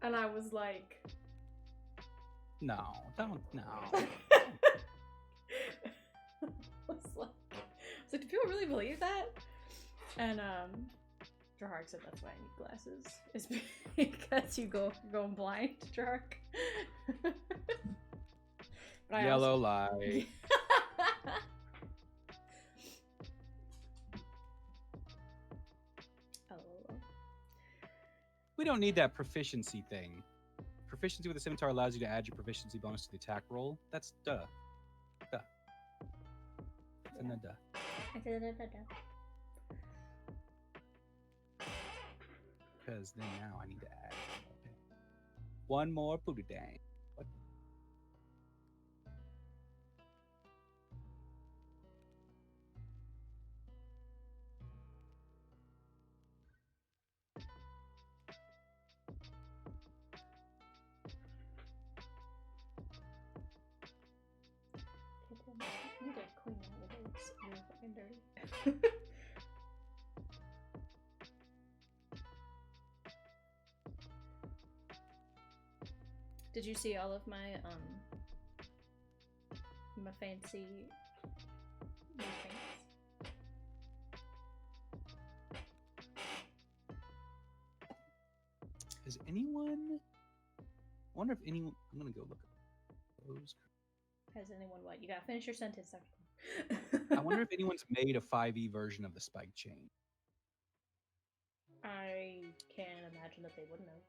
And I was like... No, don't, no. I was like, do people really believe that? And, Drahark said that's why I need glasses. Is because you going blind, Drahark. Yellow light. We don't need that proficiency thing. Proficiency with the scimitar allows you to add your proficiency bonus to the attack roll. That's duh. Duh. And then duh. Because then now I need to add one more booty dang. What? You need to clean all of those. You're fucking dirty. Did you see all of my my fancy new things? Has anyone? I wonder if anyone. I'm gonna go look at those. Has anyone what? You gotta finish your sentence, I wonder if anyone's made a 5e version of the spike chain. I can't imagine that they wouldn't have.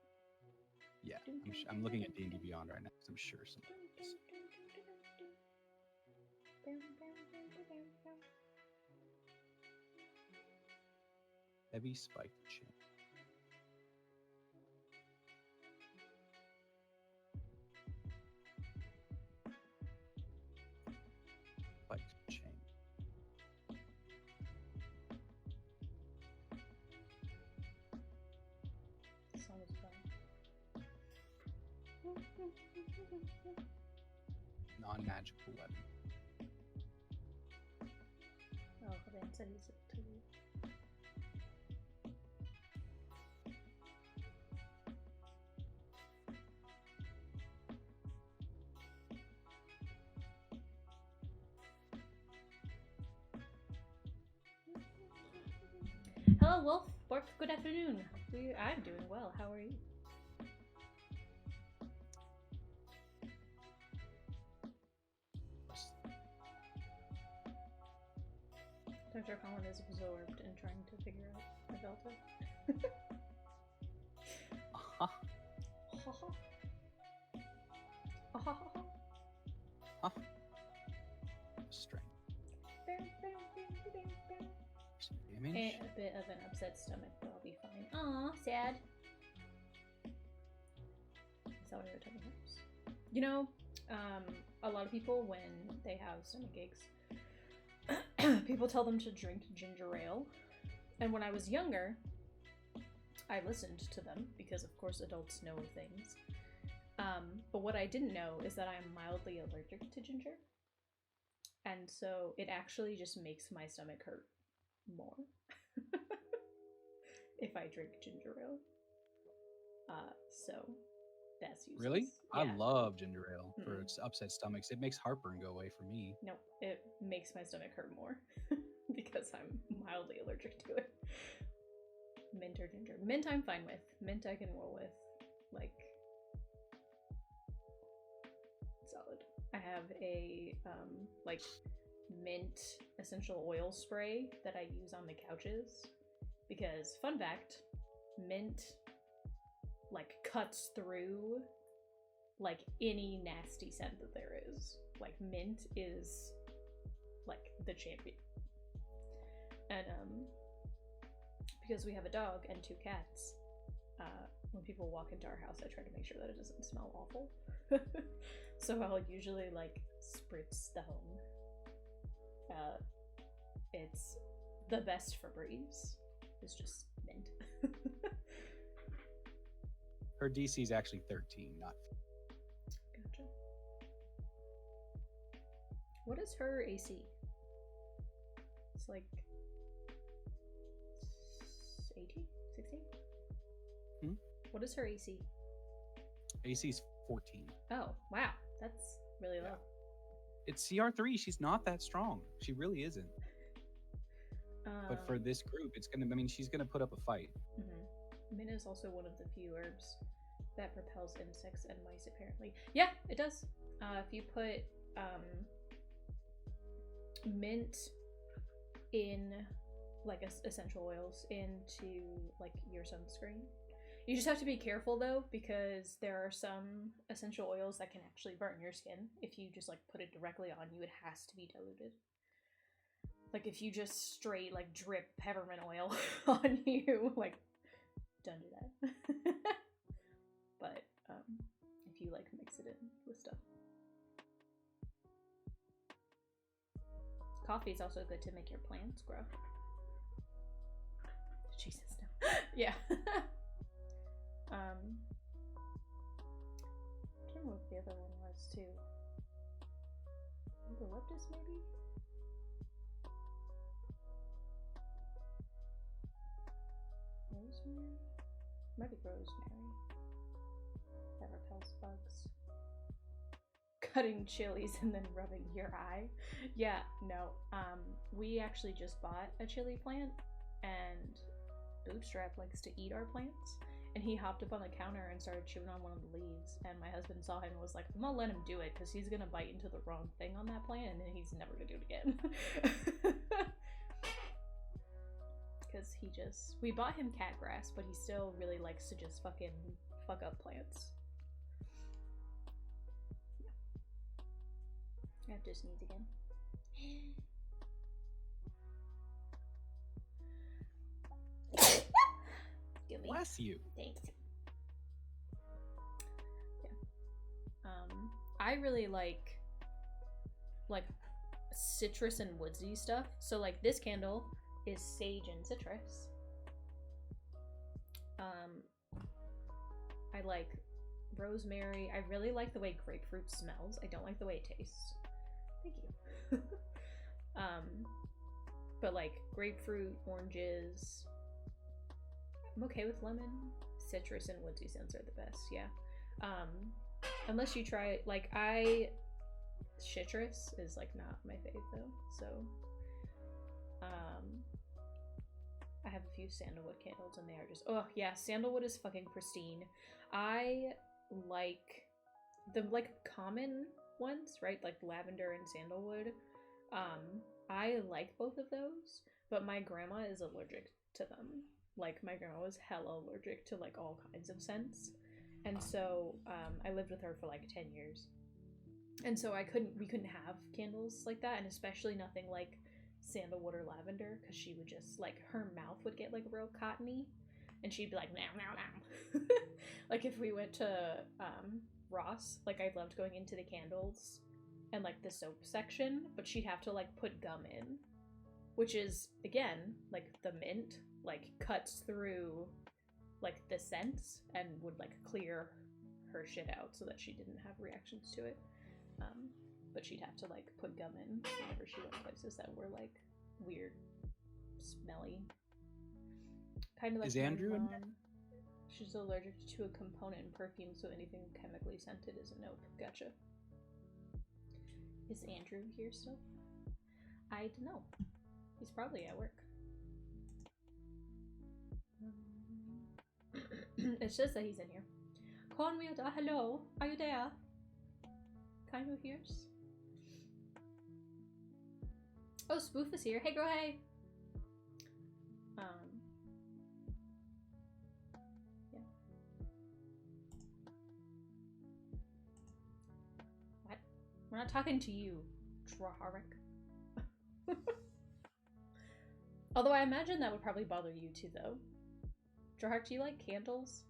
Yeah, I'm looking at D&D Beyond right now because I'm sure someone is. Heavy spike chain. Spike chain. Sounds fun. Non-magical weapon. Oh, Colin said he's up to you. Hello, Wolf. Bork, good afternoon. I'm doing well. How are you? Dr. Colin is absorbed in trying to figure out the delta. Strength. And a bit of an upset stomach, but I'll be fine. Aw, sad. Is that what your tummy hurts? You know, a lot of people, when they have stomach aches, people tell them to drink ginger ale. And when I was younger, I listened to them because, of course, adults know things. But what I didn't know is that I'm mildly allergic to ginger. And so it actually just makes my stomach hurt more if I drink ginger ale. So that's useless. Really? Yeah. I love ginger ale for upset stomachs. It makes heartburn go away for me. No, it makes my stomach hurt more because I'm mildly allergic to it. Mint or ginger. Mint I'm fine with. Mint I can roll with. Like, solid. I have a like mint essential oil spray that I use on the couches because, fun fact, mint like cuts through like any nasty scent that there is. Like mint is like the champion. And because we have a dog and 2 cats, when people walk into our house, I try to make sure that it doesn't smell awful. So I'll usually like spritz the home. It's the best Febreze. It's just mint. Her DC is actually 13, not. Gotcha. What is her AC? It's like 18? 16? Hmm? What is her AC? AC is 14. Oh, wow. That's really low. It's CR3. She's not that strong. She really isn't. But for this group, it's gonna. I mean, she's gonna put up a fight. Mint is also one of the few herbs that repels insects and mice, apparently. Yeah, it does. If you put mint in like essential oils into like your sunscreen. You just have to be careful though, because there are some essential oils that can actually burn your skin. If you just like put it directly on you, it has to be diluted. Like if you just straight like drip peppermint oil on you, like don't do that. But if you like mix it in with stuff. Coffee is also good to make your plants grow. Jesus, no. Yeah. I don't know what the other one was too. Eucalyptus maybe? Rosemary? Might be rosemary. That repels bugs. Cutting chilies and then rubbing your eye. Yeah, no. We actually just bought a chili plant, and Bootstrap likes to eat our plants. And he hopped up on the counter and started chewing on one of the leaves. And my husband saw him and was like, I'm gonna let him do it because he's gonna bite into the wrong thing on that plant and then he's never gonna do it again. Because we bought him cat grass, but he still really likes to just fucking fuck up plants. I have to sneeze again. Bless you. Thanks. Yeah. I really like citrus and woodsy stuff. So like this candle is sage and citrus. I like rosemary. I really like the way grapefruit smells. I don't like the way it tastes. Thank you. But like grapefruit, oranges. I'm okay with lemon. Citrus and woodsy scents are the best, yeah. Unless you try, like, citrus is, like, not my fave, though, so, I have a few sandalwood candles, and they are just, oh, yeah, sandalwood is fucking pristine. I like the, like, common ones, right, like lavender and sandalwood. I like both of those, but my grandma is allergic to them. Like, my grandma was hella allergic to, like, all kinds of scents. And so, I lived with her for, like, 10 years. And so we couldn't have candles like that, and especially nothing like sandalwood or lavender, because she would just, like, her mouth would get, like, real cottony, and she'd be like, now, now, now. Like, if we went to, Ross, like, I loved going into the candles and, like, the soap section, but she'd have to, like, put gum in, which is, again, like, the mint, like, cuts through, like, the scents and would, like, clear her shit out so that she didn't have reactions to it. But she'd have to, like, put gum in whenever she went places that were, like, weird, smelly. Kind of like... Is Andrew in there? She's allergic to a component in perfume, so anything chemically scented is a nope. Gotcha. Is Andrew here still? I don't know. He's probably at work. It says that he's in here. Conwilda, hello. Are you there? Kind of hears. Oh, Spoof is here. Hey, girl, hey. Yeah. We're not talking to you, Draharik. Although I imagine that would probably bother you too, though. Draharik, do you like candles?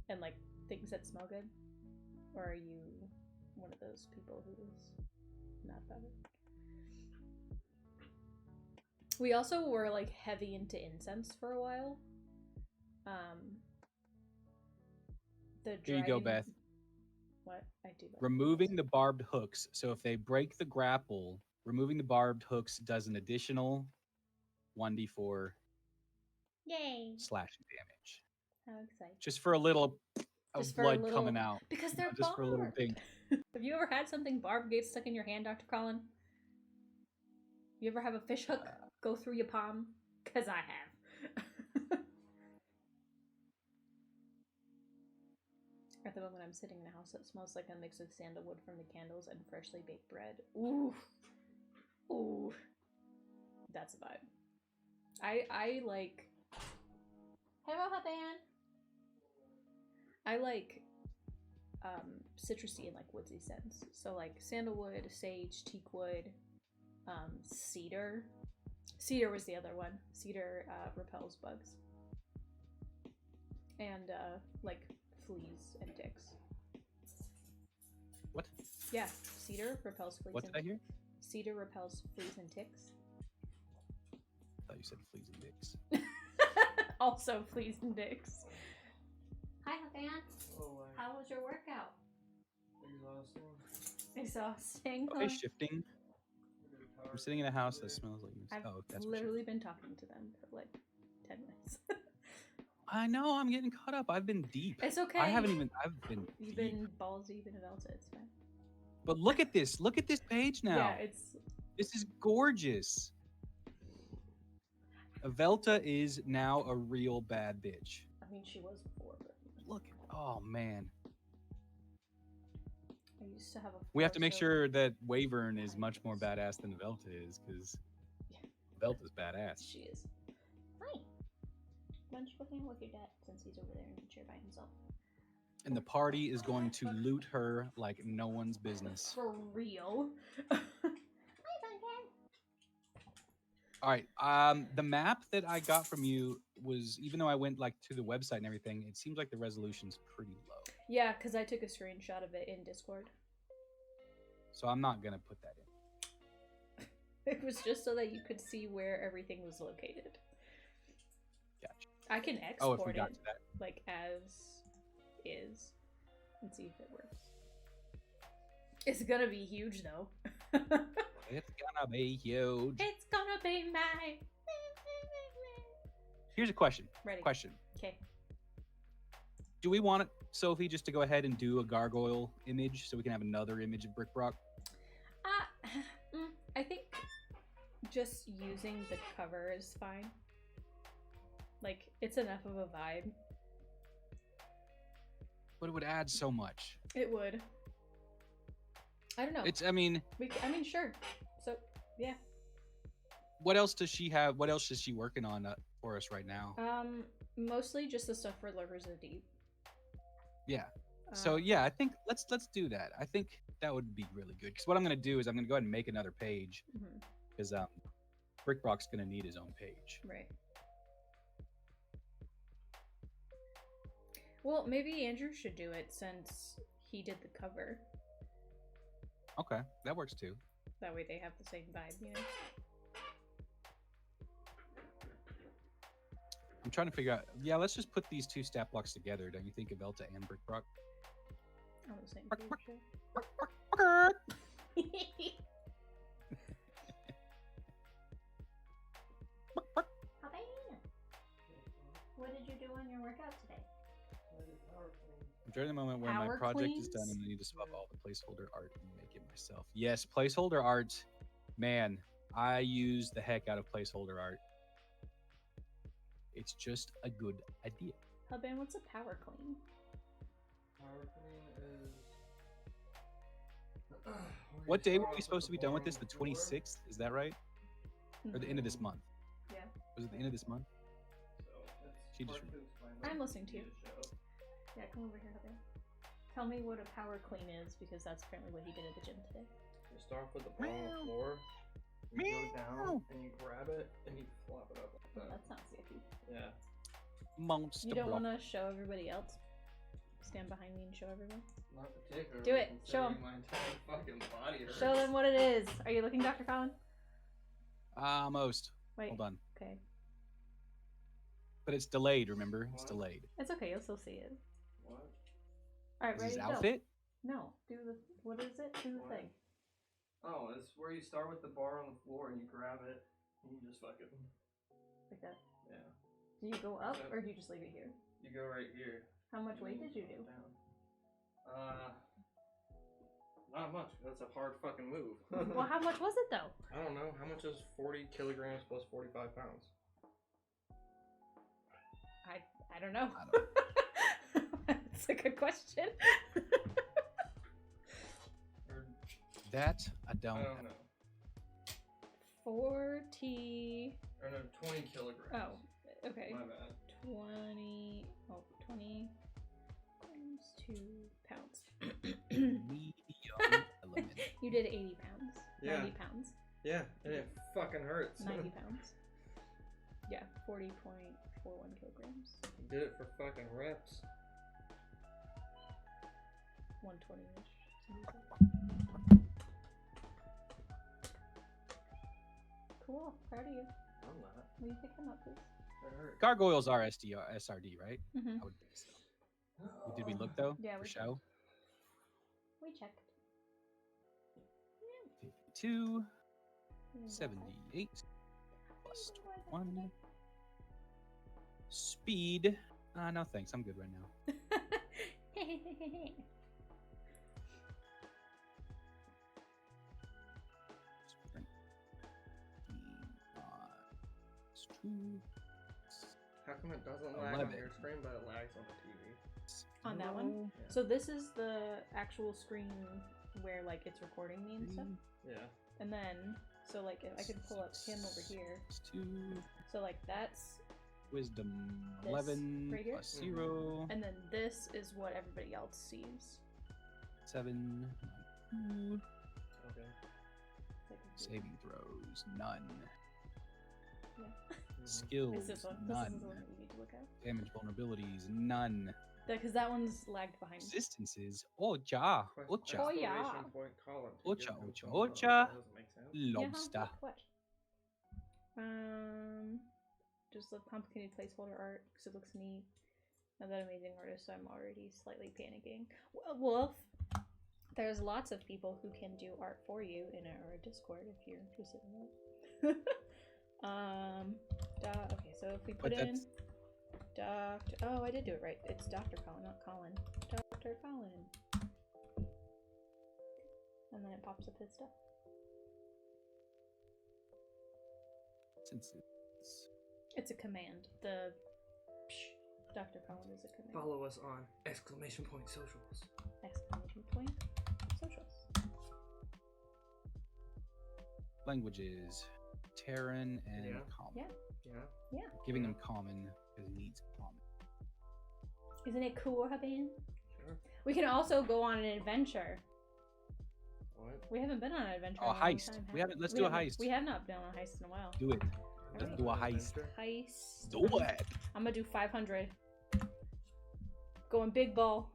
And like things that smell good? Or are you one of those people who is not about it? We also were like heavy into incense for a while. Here you go, Beth. What? I do like Removing the barbed hooks. So if they break the grapple, removing the barbed hooks does an additional 1d4 Yay! slashing damage. How exciting. Just for a little of blood coming out. Because they're just barbed. for a little thing. Have you ever had something barbed get stuck in your hand, Dr. Colin? You ever have a fish hook go through your palm? Because I have. At the moment, I'm sitting in a house that smells like a mix of sandalwood from the candles and freshly baked bread. Ooh. Ooh. That's a vibe. I like... Hello, Haban! I like citrusy and like woodsy scents. So like sandalwood, sage, teakwood, cedar. Cedar was the other one. Cedar repels bugs. And like fleas and ticks. What? Yeah, cedar repels fleas. What did I hear? Cedar repels fleas and ticks. I thought you said fleas and dicks. Also fleas and dicks. Hi, Havan. Oh, How was your workout? Exhausting. Exhausting. Okay, shifting. I'm sitting in a house that smells like this. I've literally been talking to them for like 10 minutes. I know, I'm getting caught up. I've been deep. It's okay. I've been You've deep. been balls deep in Velta, it's fine. But look at this. Look at this page now. Yeah, This is gorgeous. Velta is now a real bad bitch. I mean, she was before, but... Look. Oh, man. I used to have a... We have to make sure that Wyvern is much more badass than Velta is, because Velta's badass. She is. Hi. Why don't you go hang out with your dad, since he's over there in the chair by himself? And the party is going to loot her like no one's business. For real? All right. The map that I got from you was, even though I went like to the website and everything, it seems like the resolution's pretty low. Yeah, because I took a screenshot of it in Discord. So I'm not gonna put that in. It was just so that you could see where everything was located. Gotcha. I can export if we got it, to that. like, as is, and see if it works. It's gonna be huge, though. It's gonna be huge. It's gonna be my... Here's a question. Ready. Question. Okay. Do we want Sophie just to go ahead and do a gargoyle image so we can have another image of Brickbrock? I think just using the cover is fine. Like, it's enough of a vibe. But it would add so much. It would. I don't know. I mean, sure. So, yeah. What else does she have? What else is she working on for us right now? Mostly just the stuff for Lovers of the Deep. Yeah. So yeah, I think let's do that. I think that would be really good. Because what I'm gonna do is I'm gonna go ahead and make another page. Because Brickbrock's gonna need his own page. Right. Well, maybe Andrew should do it since he did the cover. Okay, that works too. That way they have the same vibe, you know? I'm trying to figure out. Yeah, let's just put these two stat blocks together. Don't you think of Velta and Brickbrock? On the same page, sure. What did you do on your workout today? During the moment where Power my project cleans? is done, and I need to swap all the placeholder art and make it myself. Yes, placeholder art. Man, I use the heck out of placeholder art. It's just a good idea. Hubban, what's a power clean? Power clean is... What day were we supposed to be done with this? The 26th? Is that right? Or the end of this month? Yeah. Was it the end of this month? She just... I'm listening to you. Yeah, come over here, Hubban. Tell me what a power clean is, because that's apparently what he did at the gym today. You start with the ball on the floor. You go down and you grab it and you flop it up like that. That's not safety. Yeah. Monster You don't block. want to show everybody else? Stand behind me and show everyone? Not particularly. Do it. Show 'em. My entire fucking body hurts. Show them what it is. Are you looking, Dr. Colin? Almost. Wait. Hold on. Okay. But it's delayed, remember? It's What? delayed. It's okay. You'll still see it. What? All right, Is ready his to go. outfit? No. Do the. What is it? Do the What? thing. Oh, it's where you start with the bar on the floor and you grab it and you just fucking. Like that. Yeah. Do you go up that- or do you just leave it here? You go right here. How much weight did you do? Down. Not much. That's a hard fucking move. Well, how much was it though? I don't know. How much is 40 kilograms plus 45 pounds? I don't know. I don't That's a good question. Or, That I I don't. don't know. 40. Or no, 20 kilograms. Oh, okay. My bad. 20. Oh, 20 grams, 2 pounds. Medium element. You did 80 pounds. Yeah. 90 pounds. Yeah, and it fucking hurts. 90 pounds. Yeah, 40.41 kilograms. Did it for fucking reps. 120-ish. Cool. Proud of you. I'm not. Will you pick them up, please? It hurt. Gargoyles are SRD, right? Mm-hmm. I would think so. Did we look though? Yeah, For we show. We checked. 52, Yeah. 78 plus 21. Speed. No thanks. I'm good right now. Strength. It's two. How come it doesn't lag on 11. your screen, but it lags on the TV? On that one? No. Yeah. So this is the actual screen where like it's recording me and stuff. Yeah. And then so like if I could pull up him over here. It's two. So like that's Wisdom This 11 right here? plus 0. and then this is what everybody else sees. 7. 2. Okay. So I can do- Saving throws. None. Yeah. Skills. It's this one. This None. is the one that we need to look at. Damage vulnerabilities. None. Because that one's lagged behind. Resistances. Ocha. Ocha. Oh, yeah. Exclamation point, Colin. Ocha, Give ocha, him ocha. that doesn't make sense. Lobster. What? Just the complicated placeholder art because it looks neat. Not that amazing artist, so I'm already slightly panicking. Wolf, there's lots of people who can do art for you in our Discord if you're interested in that. Okay, so if we put But in Dr. Oh, I did do it right. It's Dr. Colin, not Colin. Dr. Colin. And then it pops up his stuff. Since it's It's a command. The Dr. Colin is a command. Follow us on exclamation point socials. Exclamation point. Socials. languages. Terran and Yeah. common. Yeah. Yeah. Giving him common because he needs common. Isn't it cool, Habin? Sure. We can also go on an adventure. What? We haven't been on an adventure. Oh, in a long heist. time, We have haven't. Let's we do a haven't- heist. We have not been on a heist in a while. Do it. Let's Alright. do a heist. Heist. Do it. I'm gonna do 500. Going big ball.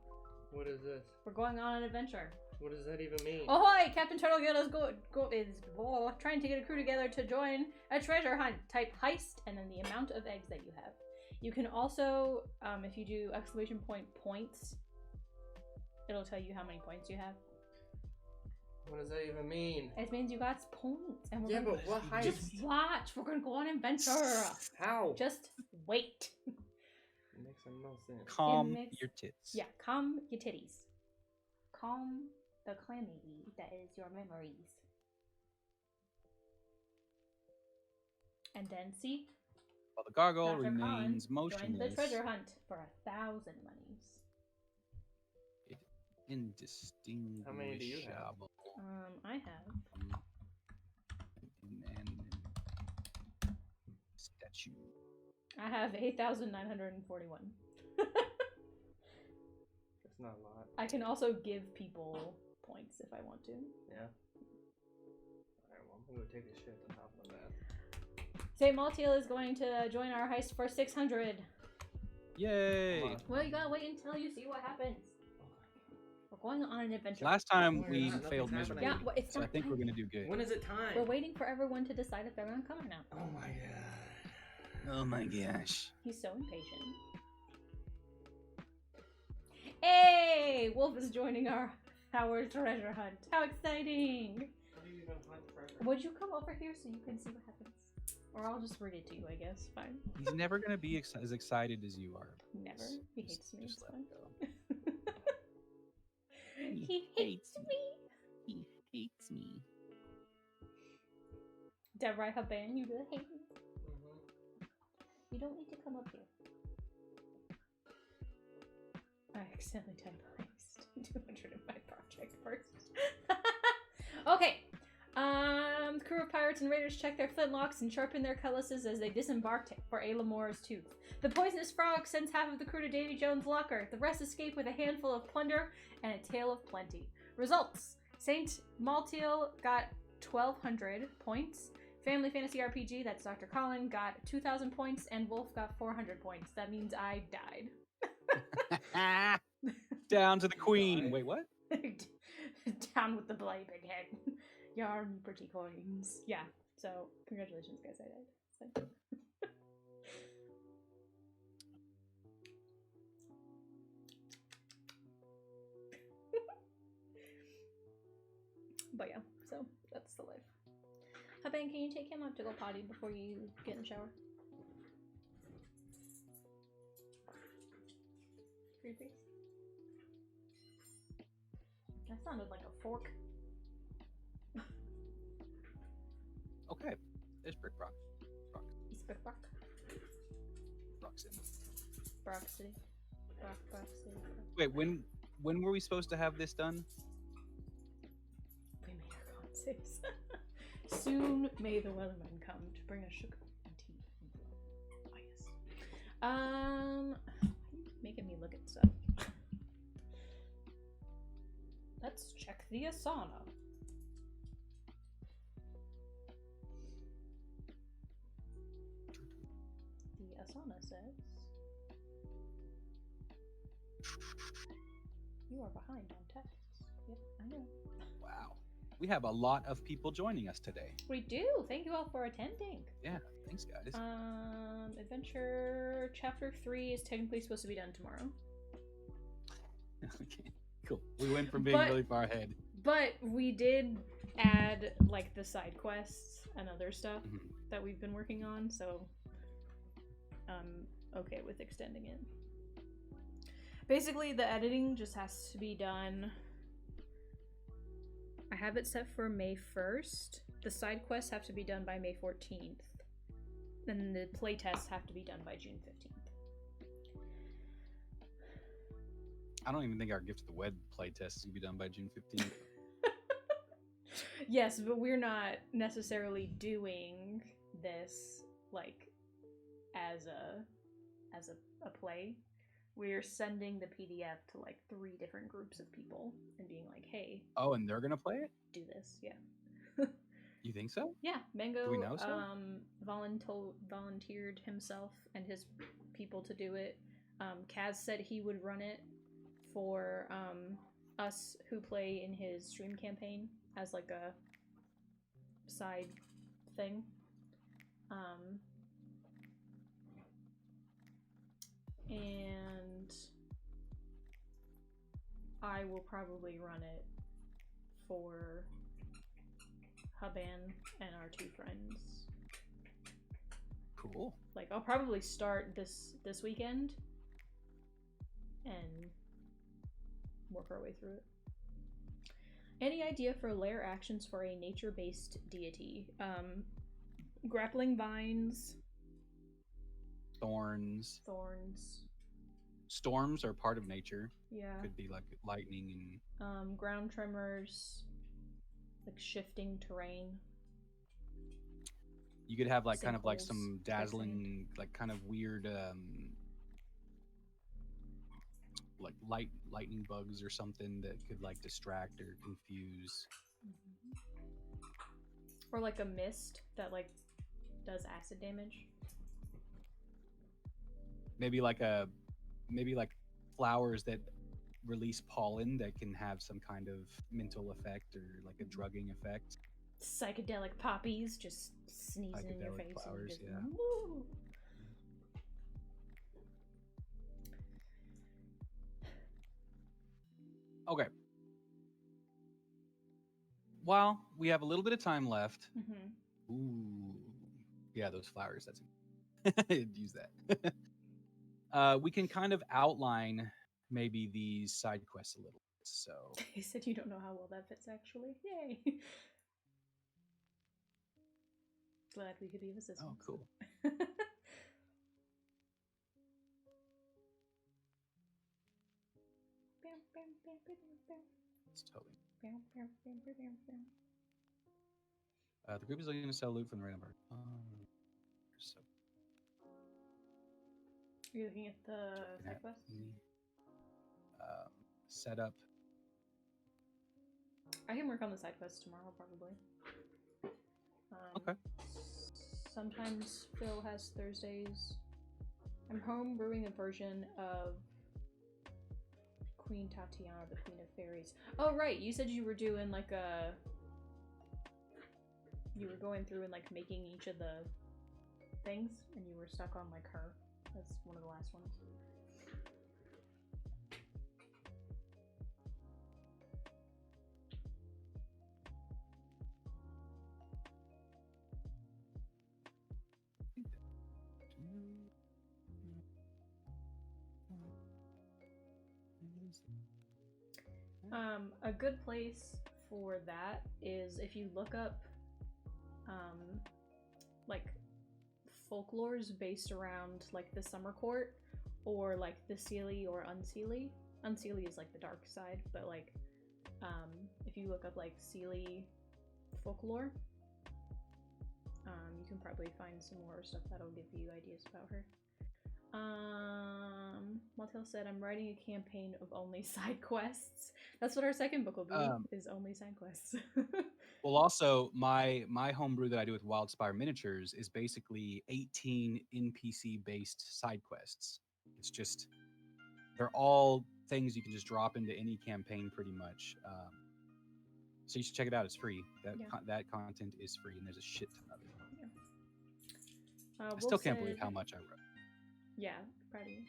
What is this? We're going on an adventure. What does that even mean? Ahoy! Captain Turtle Guild is trying to get a crew together to join a treasure hunt. Type heist and then the amount of eggs that you have. You can also, if you do exclamation point points, it'll tell you how many points you have. What does that even mean? It means you got points, and we're Yeah, gonna but what heist? just watch. We're gonna go on an adventure. How? Just wait. It makes no sense. Calm makes- your tits. Yeah, calm your titties. Calm the calamity that is your memories. And then see, While the gargoyle Dr. Colin remains joined motionless. the treasure hunt for 1,000 monies. Indistinguishable. How many do you have? I have And statue. I have 8,941. It's not a lot. I can also give people points if I want to. Yeah. I'm gonna take a shit and hop on that. St. Maltiel is going to join our heist for 600. Yay! Come on. Well, you gotta wait until you see what happens. We're going on an adventure. Last time No, we you're not. failed Nothing's miserably. Yeah, well, it's so I not think time. we're gonna do good. When is it time? We're waiting for everyone to decide if they're gonna come or not. Oh my god. Oh my gosh. He's so impatient. Hey! Wolf is joining our treasure hunt. How exciting! How do you even hunt treasure? Would you come over here so you can see what happens? Or I'll just read it to you, I guess. Fine. He's never gonna be as excited as you are. Never. He hates me. Just It's let fine. him go. He hates me. He hates me. Deborah Haban, you do hate me. Mm-hmm. You don't need to come up here. I accidentally typed heist 200 in my project first. Okay. The crew of pirates and raiders check their flintlocks and sharpen their cutlasses as they disembarked for Elamore's tooth. The poisonous frog sends half of the crew to Davy Jones' locker. The rest escape with a handful of plunder and a tale of plenty. Results: Saint Maltiel got 1,200 points. Family Fantasy RPG, that's Dr. Colin, got 2,000 points, and Wolf got 400 points. That means I died. Down to the queen. Wait, what? Down with the bloody big head. Yarn pretty coins. Yeah, so congratulations, guys. I died. It's fine. But yeah, so that's the life. Haban, can you take him up to go potty before you get in the shower? Creepy. That sounded like a fork. Okay. There's Brick Rock. He's Brick Rock. Rockson. Brock City. Brock City. Wait, when were we supposed to have this done? We made our con saves. Soon may the Weatherman come to bring us sugar and tea and blood. Oh, yes. Making me look at stuff. Let's check the Asana. The Asana says you are behind on texts. Yep, I know. Wow. We have a lot of people joining us today. We do. Thank you all for attending. Yeah, thanks guys. Adventure chapter 3 is technically supposed to be done tomorrow. Okay, cool. We went from being really far ahead. But we did add like the side quests and other stuff that we've been working on, so I'm okay with extending it. Basically, the editing just has to be done. I have it set for May 1st. The side quests have to be done by May 14th. And the playtests have to be done by June 15th. I don't even think our Gift of the Wed playtest is going to be done by June 15th. Yes, but we're not necessarily doing this like as a play. We're sending the PDF to like 3 different groups of people and being like, "Hey, Oh, and they're going to play it? do this." Yeah. You think so? Yeah, Mango Do we know so? volunteered himself and his people to do it. Kaz said he would run it for us who play in his stream campaign as like a side thing. And I will probably run it for Haban and our 2 friends. Cool. Like, I'll probably start this weekend and work our way through it. Any idea for lair actions for a nature-based deity? Grappling vines. Thorns. Storms are part of nature. Yeah. Could be like lightning and... Ground tremors. Like shifting terrain. You could have like kind of like Sinkholes, some dazzling, like kind of weird like lightning bugs or something that could like distract or confuse. Or like a mist that like does acid damage. Maybe like flowers that release pollen that can have some kind of mental effect or like a drugging effect. Psychedelic poppies just sneezing in your Psychedelic face. flowers, and you just, yeah. Woo! Okay. While we have a little bit of time left. Mm-hmm. Ooh. Yeah, those flowers. That's use that. We can kind of outline maybe these side quests a little bit. So He said you don't know how well that fits actually. Yay. Glad we could be of assistance. oh, cool. It's totally. The group is looking to sell loot from the random part. So Are you looking at the side quest? Set up. I can work on the side quest tomorrow, probably. Okay. Sometimes Phil has Thursdays. I'm home brewing a version of Queen Tatiana, the Queen of Fairies. Oh, right. You said you were doing like a... You were going through and like making each of the things, and you were stuck on like her. That's one of the last ones. A good place for that is if you look up like folklores based around like the summer court or like the Seelie or Unseelie. Unseelie is like the dark side, but like if you look up like Seelie folklore, you can probably find some more stuff that'll give you ideas about her. Montel said, I'm writing a campaign of only side quests. That's what our second book will be, is only side quests. Well, also, my homebrew that I do with Wildspire Miniatures is basically 18 NPC-based side quests. It's just, they're all things you can just drop into any campaign pretty much. So you should check it out. It's free. That content is free, and there's a shit ton of it. Yeah. I still can't believe how much I wrote. Yeah, proud of you.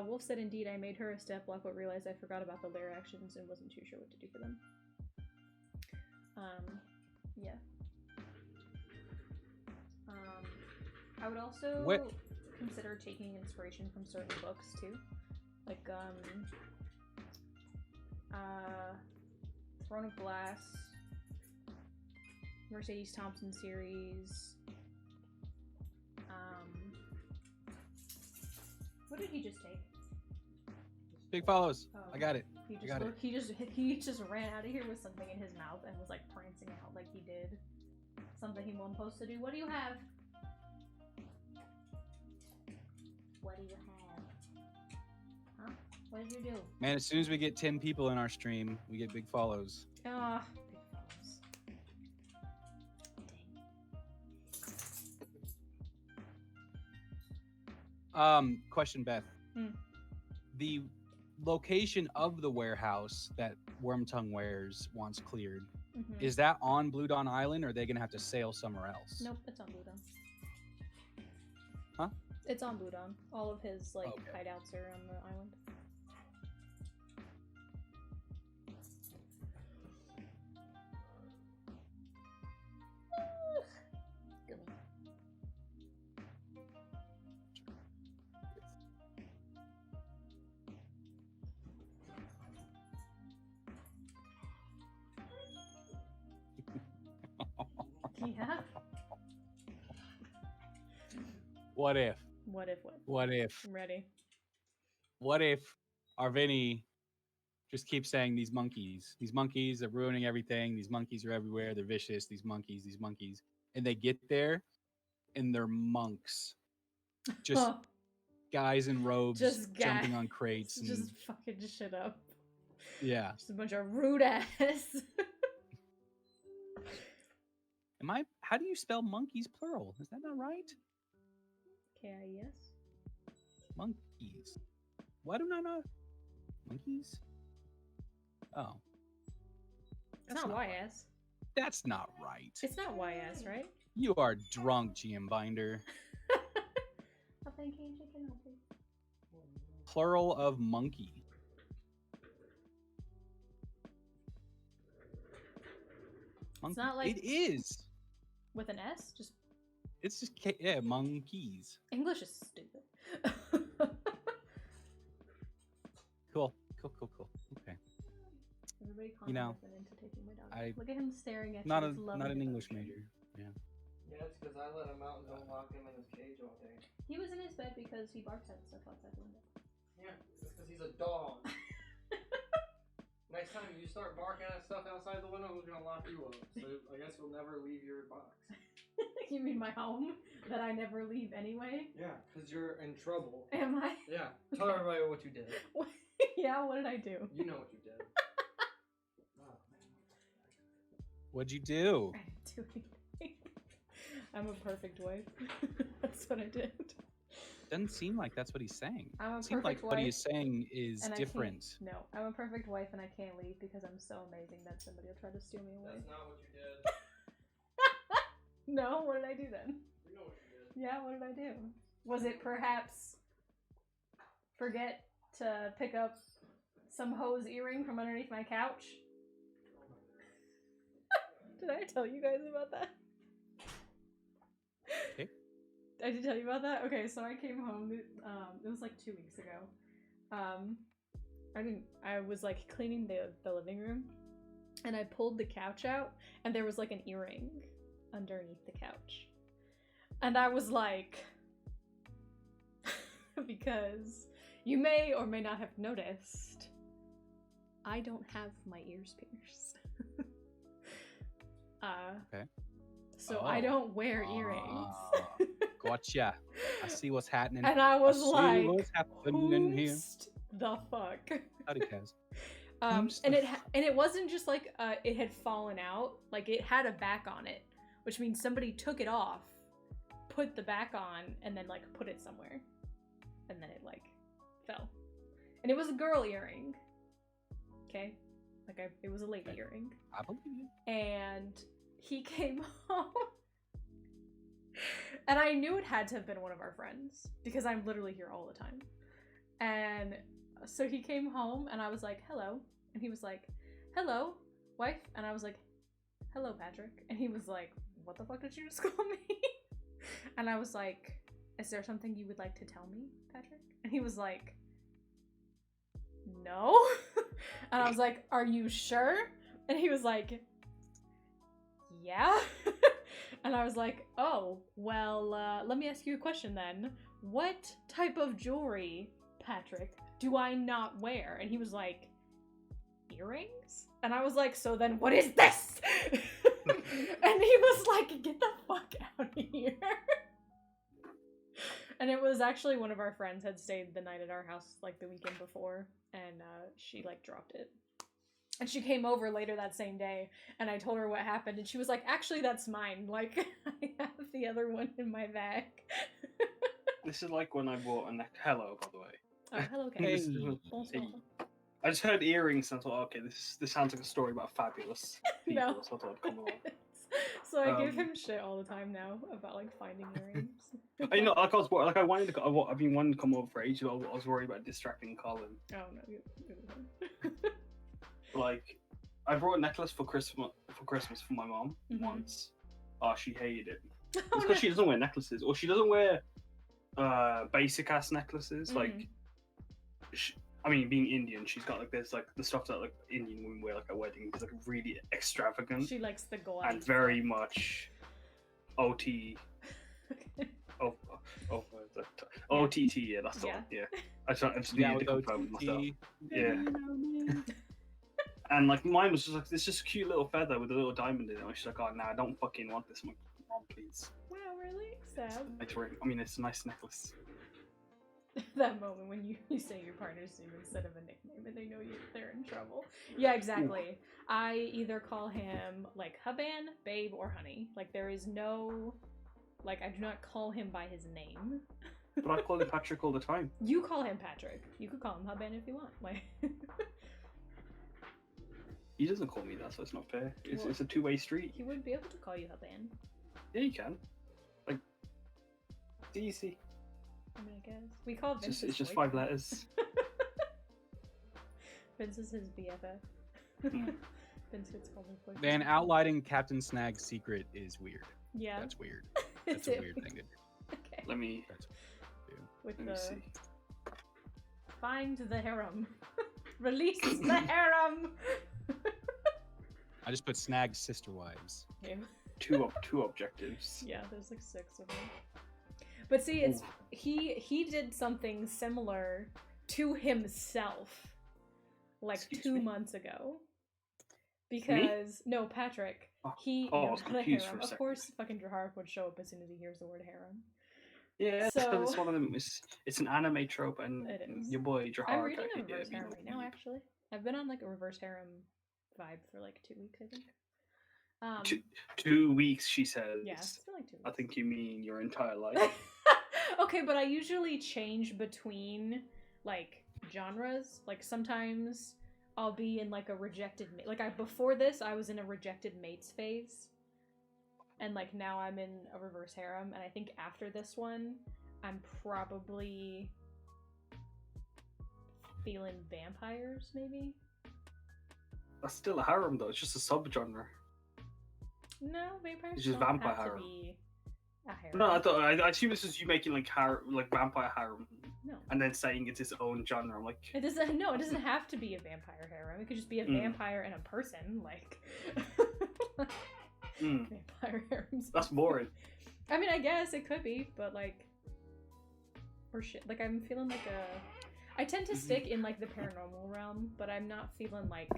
Wolf said, indeed, I made her a step block, but realized I forgot about the lair actions and wasn't too sure what to do for them. Yeah. I would also consider taking inspiration from certain books, too. Like, Throne of Glass, Mercedes Thompson series, what did he just take? Big follows. Oh, I got it. He just ran out of here with something in his mouth and was like prancing out like he did something he wasn't supposed to do. What do you have? What do you have? Huh? What did you do? Man, as soon as we get 10 people in our stream, we get big follows. Ah, big follows. Question, Beth. The location of the warehouse that Wormtongue Wares wants cleared, is that on Blue Dawn Island, or are they going to have to sail somewhere else? Nope, it's on Blue Dawn. Huh? It's on Blue Dawn. All of his hideouts are on the island. Yeah. What if? What if? What if? I'm ready. What if Arvini just keeps saying these monkeys are ruining everything. These monkeys are everywhere. They're vicious. These monkeys. And they get there and they're monks. Just guys in robes just jumping on crates. Just fucking shit up. Yeah. Just a bunch of rude ass. How do you spell monkeys plural? Is that not right? K-I-E-S. Monkeys. Why do I not? Monkeys? Oh. It's not right. Y-S. That's not right. It's not Y-S, right? You are drunk, GM Binder. Plural of monkey. It's not like it is. with an S. It's just monkeys. English is stupid. Cool. Okay. Everybody You know, into taking my dog. Look at him staring at not you. not an English major. Yeah. Yeah, it's because I let him out and don't lock him in his cage all day. He was in his bed because he barks at stuff outside the window. Yeah, it's because he's a dog. Next time you start barking at stuff outside the window, who's gonna lock you up? So I guess you'll never leave your box. You mean my home that I never leave anyway? Yeah, because you're in trouble. Am I? Yeah. Tell everybody what you did. Yeah, what did I do? You know what you did. What'd you do? I didn't do anything. I'm a perfect wife. That's what I did. Doesn't seem like that's what he's saying. I'm a it seems like perfect what wife, he's saying is different. No, I'm a perfect wife and I can't leave because I'm so amazing that somebody will try to steal me away. That's not what you did. No, what did I do then? You know what you did. Yeah, what did I do? Was it perhaps forget to pick up some hoe's earring from underneath my couch? Did I tell you guys about that? Okay. I did tell you about that? Okay, so I came home, it was like 2 weeks ago. I was like cleaning the living room and I pulled the couch out and there was like an earring underneath the couch. And I was like, because you may or may not have noticed, I don't have my ears pierced. Okay. So I don't wear earrings. Gotcha. I see what's happening. And I was like, what's happening here. The fuck? Howdy, Kaz. And it wasn't just like it had fallen out. Like it had a back on it, which means somebody took it off, put the back on, and then like put it somewhere, and then it like fell. And it was a girl earring. Okay, like it was a lady earring. I believe you. And he came home. And I knew it had to have been one of our friends because I'm literally here all the time. And so he came home and I was like, hello. And he was like, hello, wife. And I was like, hello, Patrick. And he was like, what the fuck did you just call me? And I was like, is there something you would like to tell me, Patrick? And he was like, no. And I was like, are you sure? And he was like, yeah. And I was like, oh, well, let me ask you a question then. What type of jewelry, Patrick, do I not wear? And he was like, earrings? And I was like, so then what is this? And he was like, get the fuck out of here. And it was actually one of our friends had stayed the night at our house like the weekend before, and she like dropped it. And she came over later that same day, and I told her what happened, and she was like, actually, that's mine. Like, I have the other one in my bag. This is like when I bought a neck. Hello, by the way. Oh, hello, Kay. Hey. I just heard earrings, and I thought, okay, this sounds like a story about fabulous people, No. so I thought I'd come along. So I give him shit all the time now about, like, finding earrings. You know, like I was like I wanted to. I've been wanting to come over for ages. I was worried about distracting Colin. Oh, no. Like, I brought a necklace for Christmas for my mom once. Oh, she hated it. It's because she doesn't wear necklaces, or she doesn't wear basic ass necklaces. Like, I mean, being Indian, she's got like this, like the stuff that like Indian women wear like at weddings, is like really extravagant. She likes the gold and very much OT. OTT, yeah, that's the one. Yeah, I just needed to confirm with myself. Yeah. And like mine was just like, it's just a cute little feather with a little diamond in it. And she's like, oh no, I don't fucking want this. I'm like, mom, please. Wow, really? Sad. It's a nice ring. I mean, it's a nice necklace. that moment when you say your partner's name instead of a nickname and they know they're in trouble. Yeah, exactly. I either call him like Hubban, Babe, or Honey. Like there is no, like I do not call him by his name. But I call him Patrick all the time. You call him Patrick. You could call him Hubban if you want. Like He doesn't call me that, so it's not fair. It's, Well, it's a two-way street. he would be able to call you Hubban. Yeah, you can. Like, it's easy. I mean, I guess we call Vince. It's just 5 letters. Vince is his BFF. Mm. Vince gets called his boyfriend. Van, outlining Captain Snag's secret is weird. Yeah. That's weird. Is That's a it? weird thing to do. Okay. Let me With let me the see. find the harem. Release the harem. I just put Snag's sister wives. Yeah. Two objectives. Yeah, there's like 6 of them. But see, it's he did something similar to himself like Excuse 2 me? months ago. Because no, Patrick, he I no, was not a confused harem. for a Of second. course, fucking Drahark would show up as soon as he hears the word harem. Yeah, So- it's one of them. It's an anime trope, and It is. your boy Jahar. I'm reading a reverse harem right now, actually. I've been on like a reverse harem vibe for like 2 weeks, I think. 2 weeks, she says. Yeah, it's been like 2 weeks. I think you mean your entire life. Okay, but I usually change between like genres. Like sometimes I'll be in like a rejected mate. Like before this, I was in a rejected mates phase, and like now I'm in a reverse harem. And I think after this one, I'm probably feeling vampires, maybe. That's still a harem, though. It's just a subgenre. No, vampires It's just don't vampire have to harem. be a harem. No, I assume this is you making like vampire harem, No. and then saying it's its own genre. I'm like, It doesn't. No, it doesn't have to be a vampire harem. It could just be a vampire and a person. Like vampire harems. that's boring. I mean, I guess it could be, but like, or shit. Like I'm feeling like I tend to stick in like the paranormal realm, but I'm not feeling like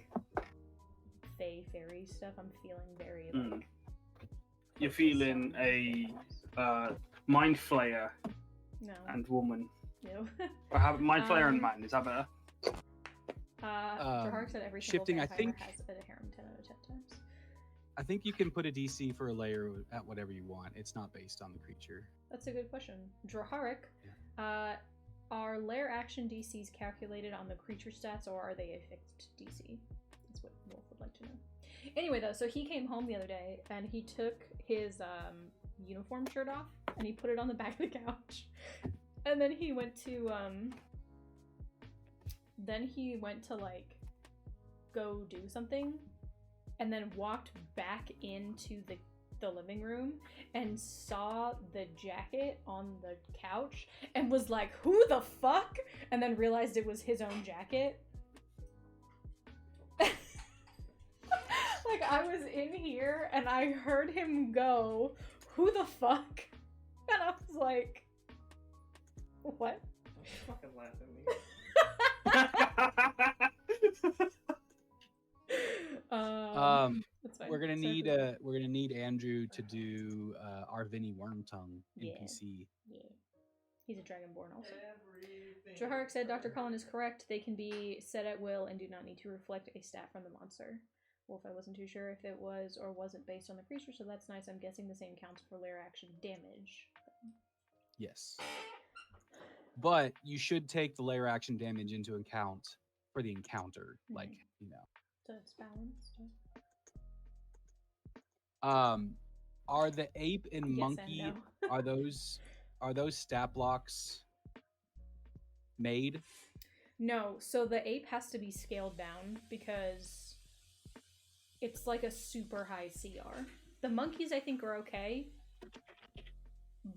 fae fairy stuff. I'm feeling very like. You're feeling a mind flayer No. and woman. No. Or have mind flayer and man. Is that better? Drahark said every single shifting, I vampire think- has a harem 10 out of 10 times. I think you can put a DC for a layer at whatever you want. It's not based on the creature. That's a good question. Drahark, are lair action DCs calculated on the creature stats or are they a fixed DC? That's what Wolf would like to know. Anyway, though, so he came home the other day and he took his uniform shirt off and he put it on the back of the couch. And then he went to like go do something and then walked back into the living room and saw the jacket on the couch and was like, who the fuck? And then realized it was his own jacket. Like, I was in here and I heard him go, who the fuck? And I was like, what? Fucking laugh at me. That's fine. We're gonna Sorry need for we're gonna need Andrew to do our Vinny Wormtongue Yeah. NPC. Yeah. He's a dragonborn also. Drahark said Dr. Colin is correct. They can be set at will and do not need to reflect a stat from the monster. Wolf, I wasn't too sure if it was or wasn't based on the creature, so that's nice. I'm guessing the same counts for lair action damage. Yes. But you should take the layer action damage into account for the encounter. Like, you know. So it's balanced. Are the ape and Yes and monkey no. are those stat blocks made? No, so the ape has to be scaled down because it's like a super high CR. The monkeys I think are okay,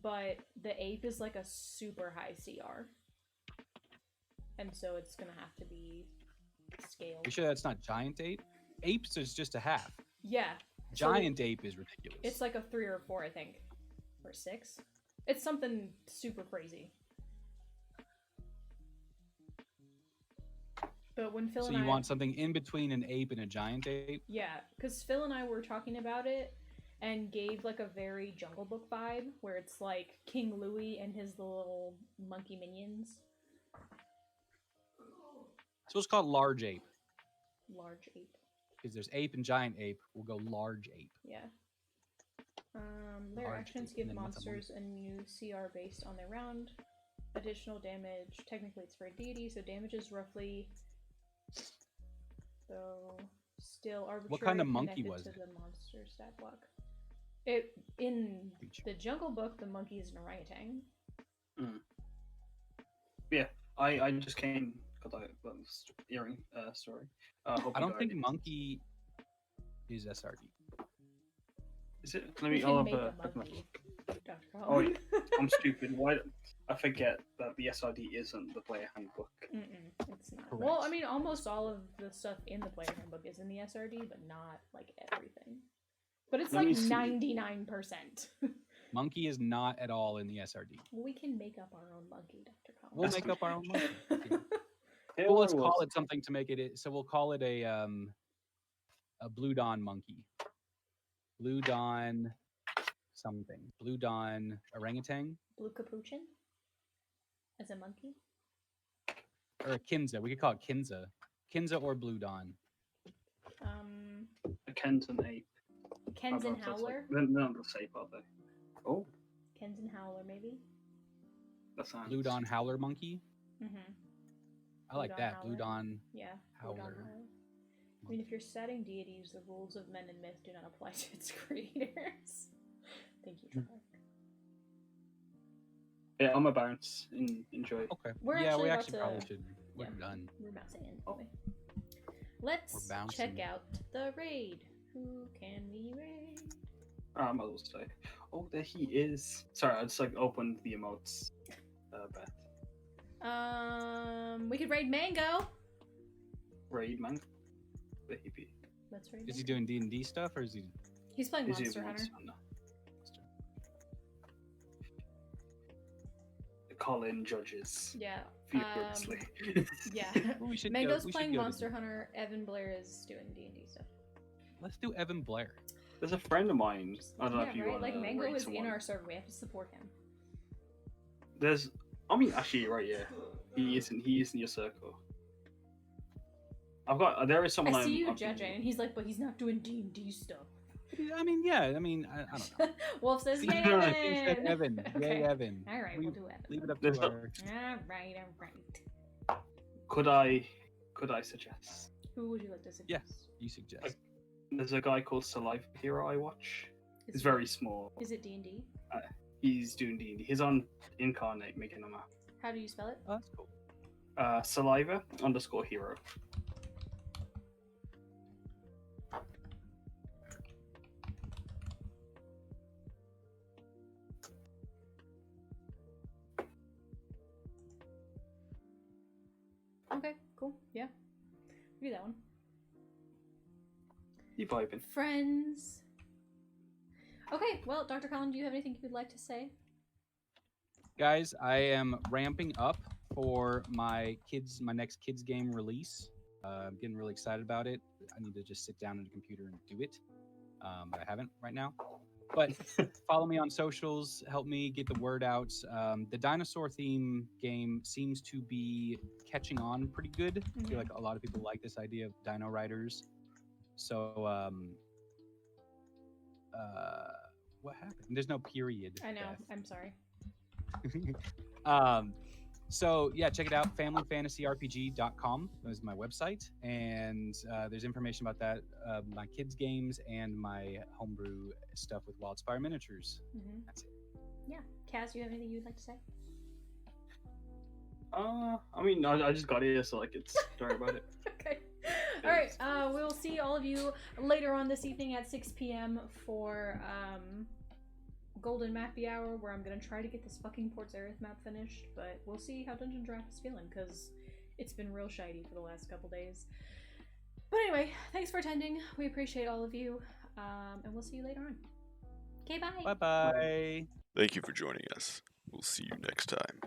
but the ape is like a super high CR. And so it's gonna have to be scaled. You sure that's not giant ape? Apes is just a half. Yeah. so Giant ape is ridiculous. It's like a 3 or 4, I think. Or 6. It's something super crazy. But when Phil so and you I... want something in between an ape and a giant ape? Yeah, because Phil and I were talking about it and gave like a very Jungle Book vibe where it's like King Louie and his little monkey minions. So it's called large ape Large ape. because there's ape and giant ape. We'll go large ape. Yeah. Their Large actions ape, give and then what's a monsters a new CR based on their round. Additional damage. Technically, it's for a deity, so damage is roughly. So still arbitrary. What kind of monkey was to it? the monster stat block. It in the Jungle Book, the monkey is an orangutan. Yeah, I just came because I was hearing story. I don't think monkey is SRD. Is it? Let We me. can I'll make have a a monkey, Dr. Oh, Colin. I'm stupid. Why? I forget that the SRD isn't the player handbook. It's not. Correct. Well, I mean, almost all of the stuff in the player handbook is in the SRD, but not like everything. But it's Let me like see. 99%. Monkey is not at all in the SRD. We can make up our own monkey, Dr. Colin. We'll make up our own monkey. Here Well, I let's call was. it something to make it. So we'll call it a Blue Dawn monkey. Blue Dawn something. Blue Dawn orangutan Blue capuchin? As a monkey? or a Kinza. We could call it Kinza. Kinza or Blue Dawn. A Kenton ape. Ken's and That's Howler? Like, they're not the same, are they? Oh, Ken's and Howler, maybe? that sounds. Blue Dawn howler monkey. Mm-hmm. I like Dawn that. Blue howler. Dawn. Yeah. Blue Dawn Howler. Howler. I mean, if you're setting deities, the rules of men and myth do not apply to its creators. Thank you, Trevor. Yeah, I'm a bounce. Enjoy. Okay. We're yeah, actually we about actually to- probably should. We're yeah. done. We're about to end. Anyway. Let's bouncing. check out the raid. Who can we raid? I might as well say. Oh, there he is. Sorry, I just like opened the emotes. Beth. We could raid Mango. Raid man. Baby. Let's raid. Is he Mango. doing D&D stuff or is he? He's playing Is he Monster Hunter. No. Colin judges Yeah. furiously. Yeah. We should Mango's we should playing go to Monster D&D. Hunter. Evan Blair is doing D&D stuff. Let's do Evan Blair. There's a friend of mine. I don't know if you right? want Like to Mango raid is someone. in our server. We have to support him. There's. I mean, actually, right? Yeah, he isn't. He isn't your circle. I've got. There is someone. I see you I've been- judging, and he's like, but he's not doing D&D stuff. I mean, yeah. I mean, I don't know. Wolf says, Steve yay, said Evan! Evan. Okay. Yay, Evan. All right, we'll do Evan. Leave it up There's to not- our. All right. Could I suggest? Who would you like to suggest? Yeah. You suggest. There's a guy called Saliva Hero I watch. Is He's it- very small. Is it D&D? He's doing D&D. He's on Incarnate making a map. How do you spell it? Oh, that's cool. Saliva_hero. Okay, cool. Yeah. Do that one. You vibing? Friends. Okay, well, Dr. Colin, do you have anything you would like to say? Guys, I am ramping up for my next kids game release. I'm getting really excited about it. I need to just sit down at a computer and do it, but I haven't right now. But follow me on socials, help me get the word out. The dinosaur theme game seems to be catching on pretty good. I feel like a lot of people like this idea of dino riders. So, what happened? There's no period. I know. Beth. I'm sorry. So yeah, check it out. familyfantasyrpg.com is my website, and there's information about that, my kids games and my homebrew stuff with Wildspire Miniatures. That's it. Yeah. Kaz, do you have anything you'd like to say? I mean, I just got here, so I could story about it. Okay. All right. We'll see all of you later on this evening at 6 p.m. for Golden Mappy Hour, where I'm gonna try to get this fucking Port Zareth map finished, but we'll see how Dungeon Draft is feeling, because it's been real shitey for the last couple days. But anyway, thanks for attending. We appreciate all of you, and we'll see you later on. Okay, bye. Bye bye. Thank you for joining us. We'll see you next time.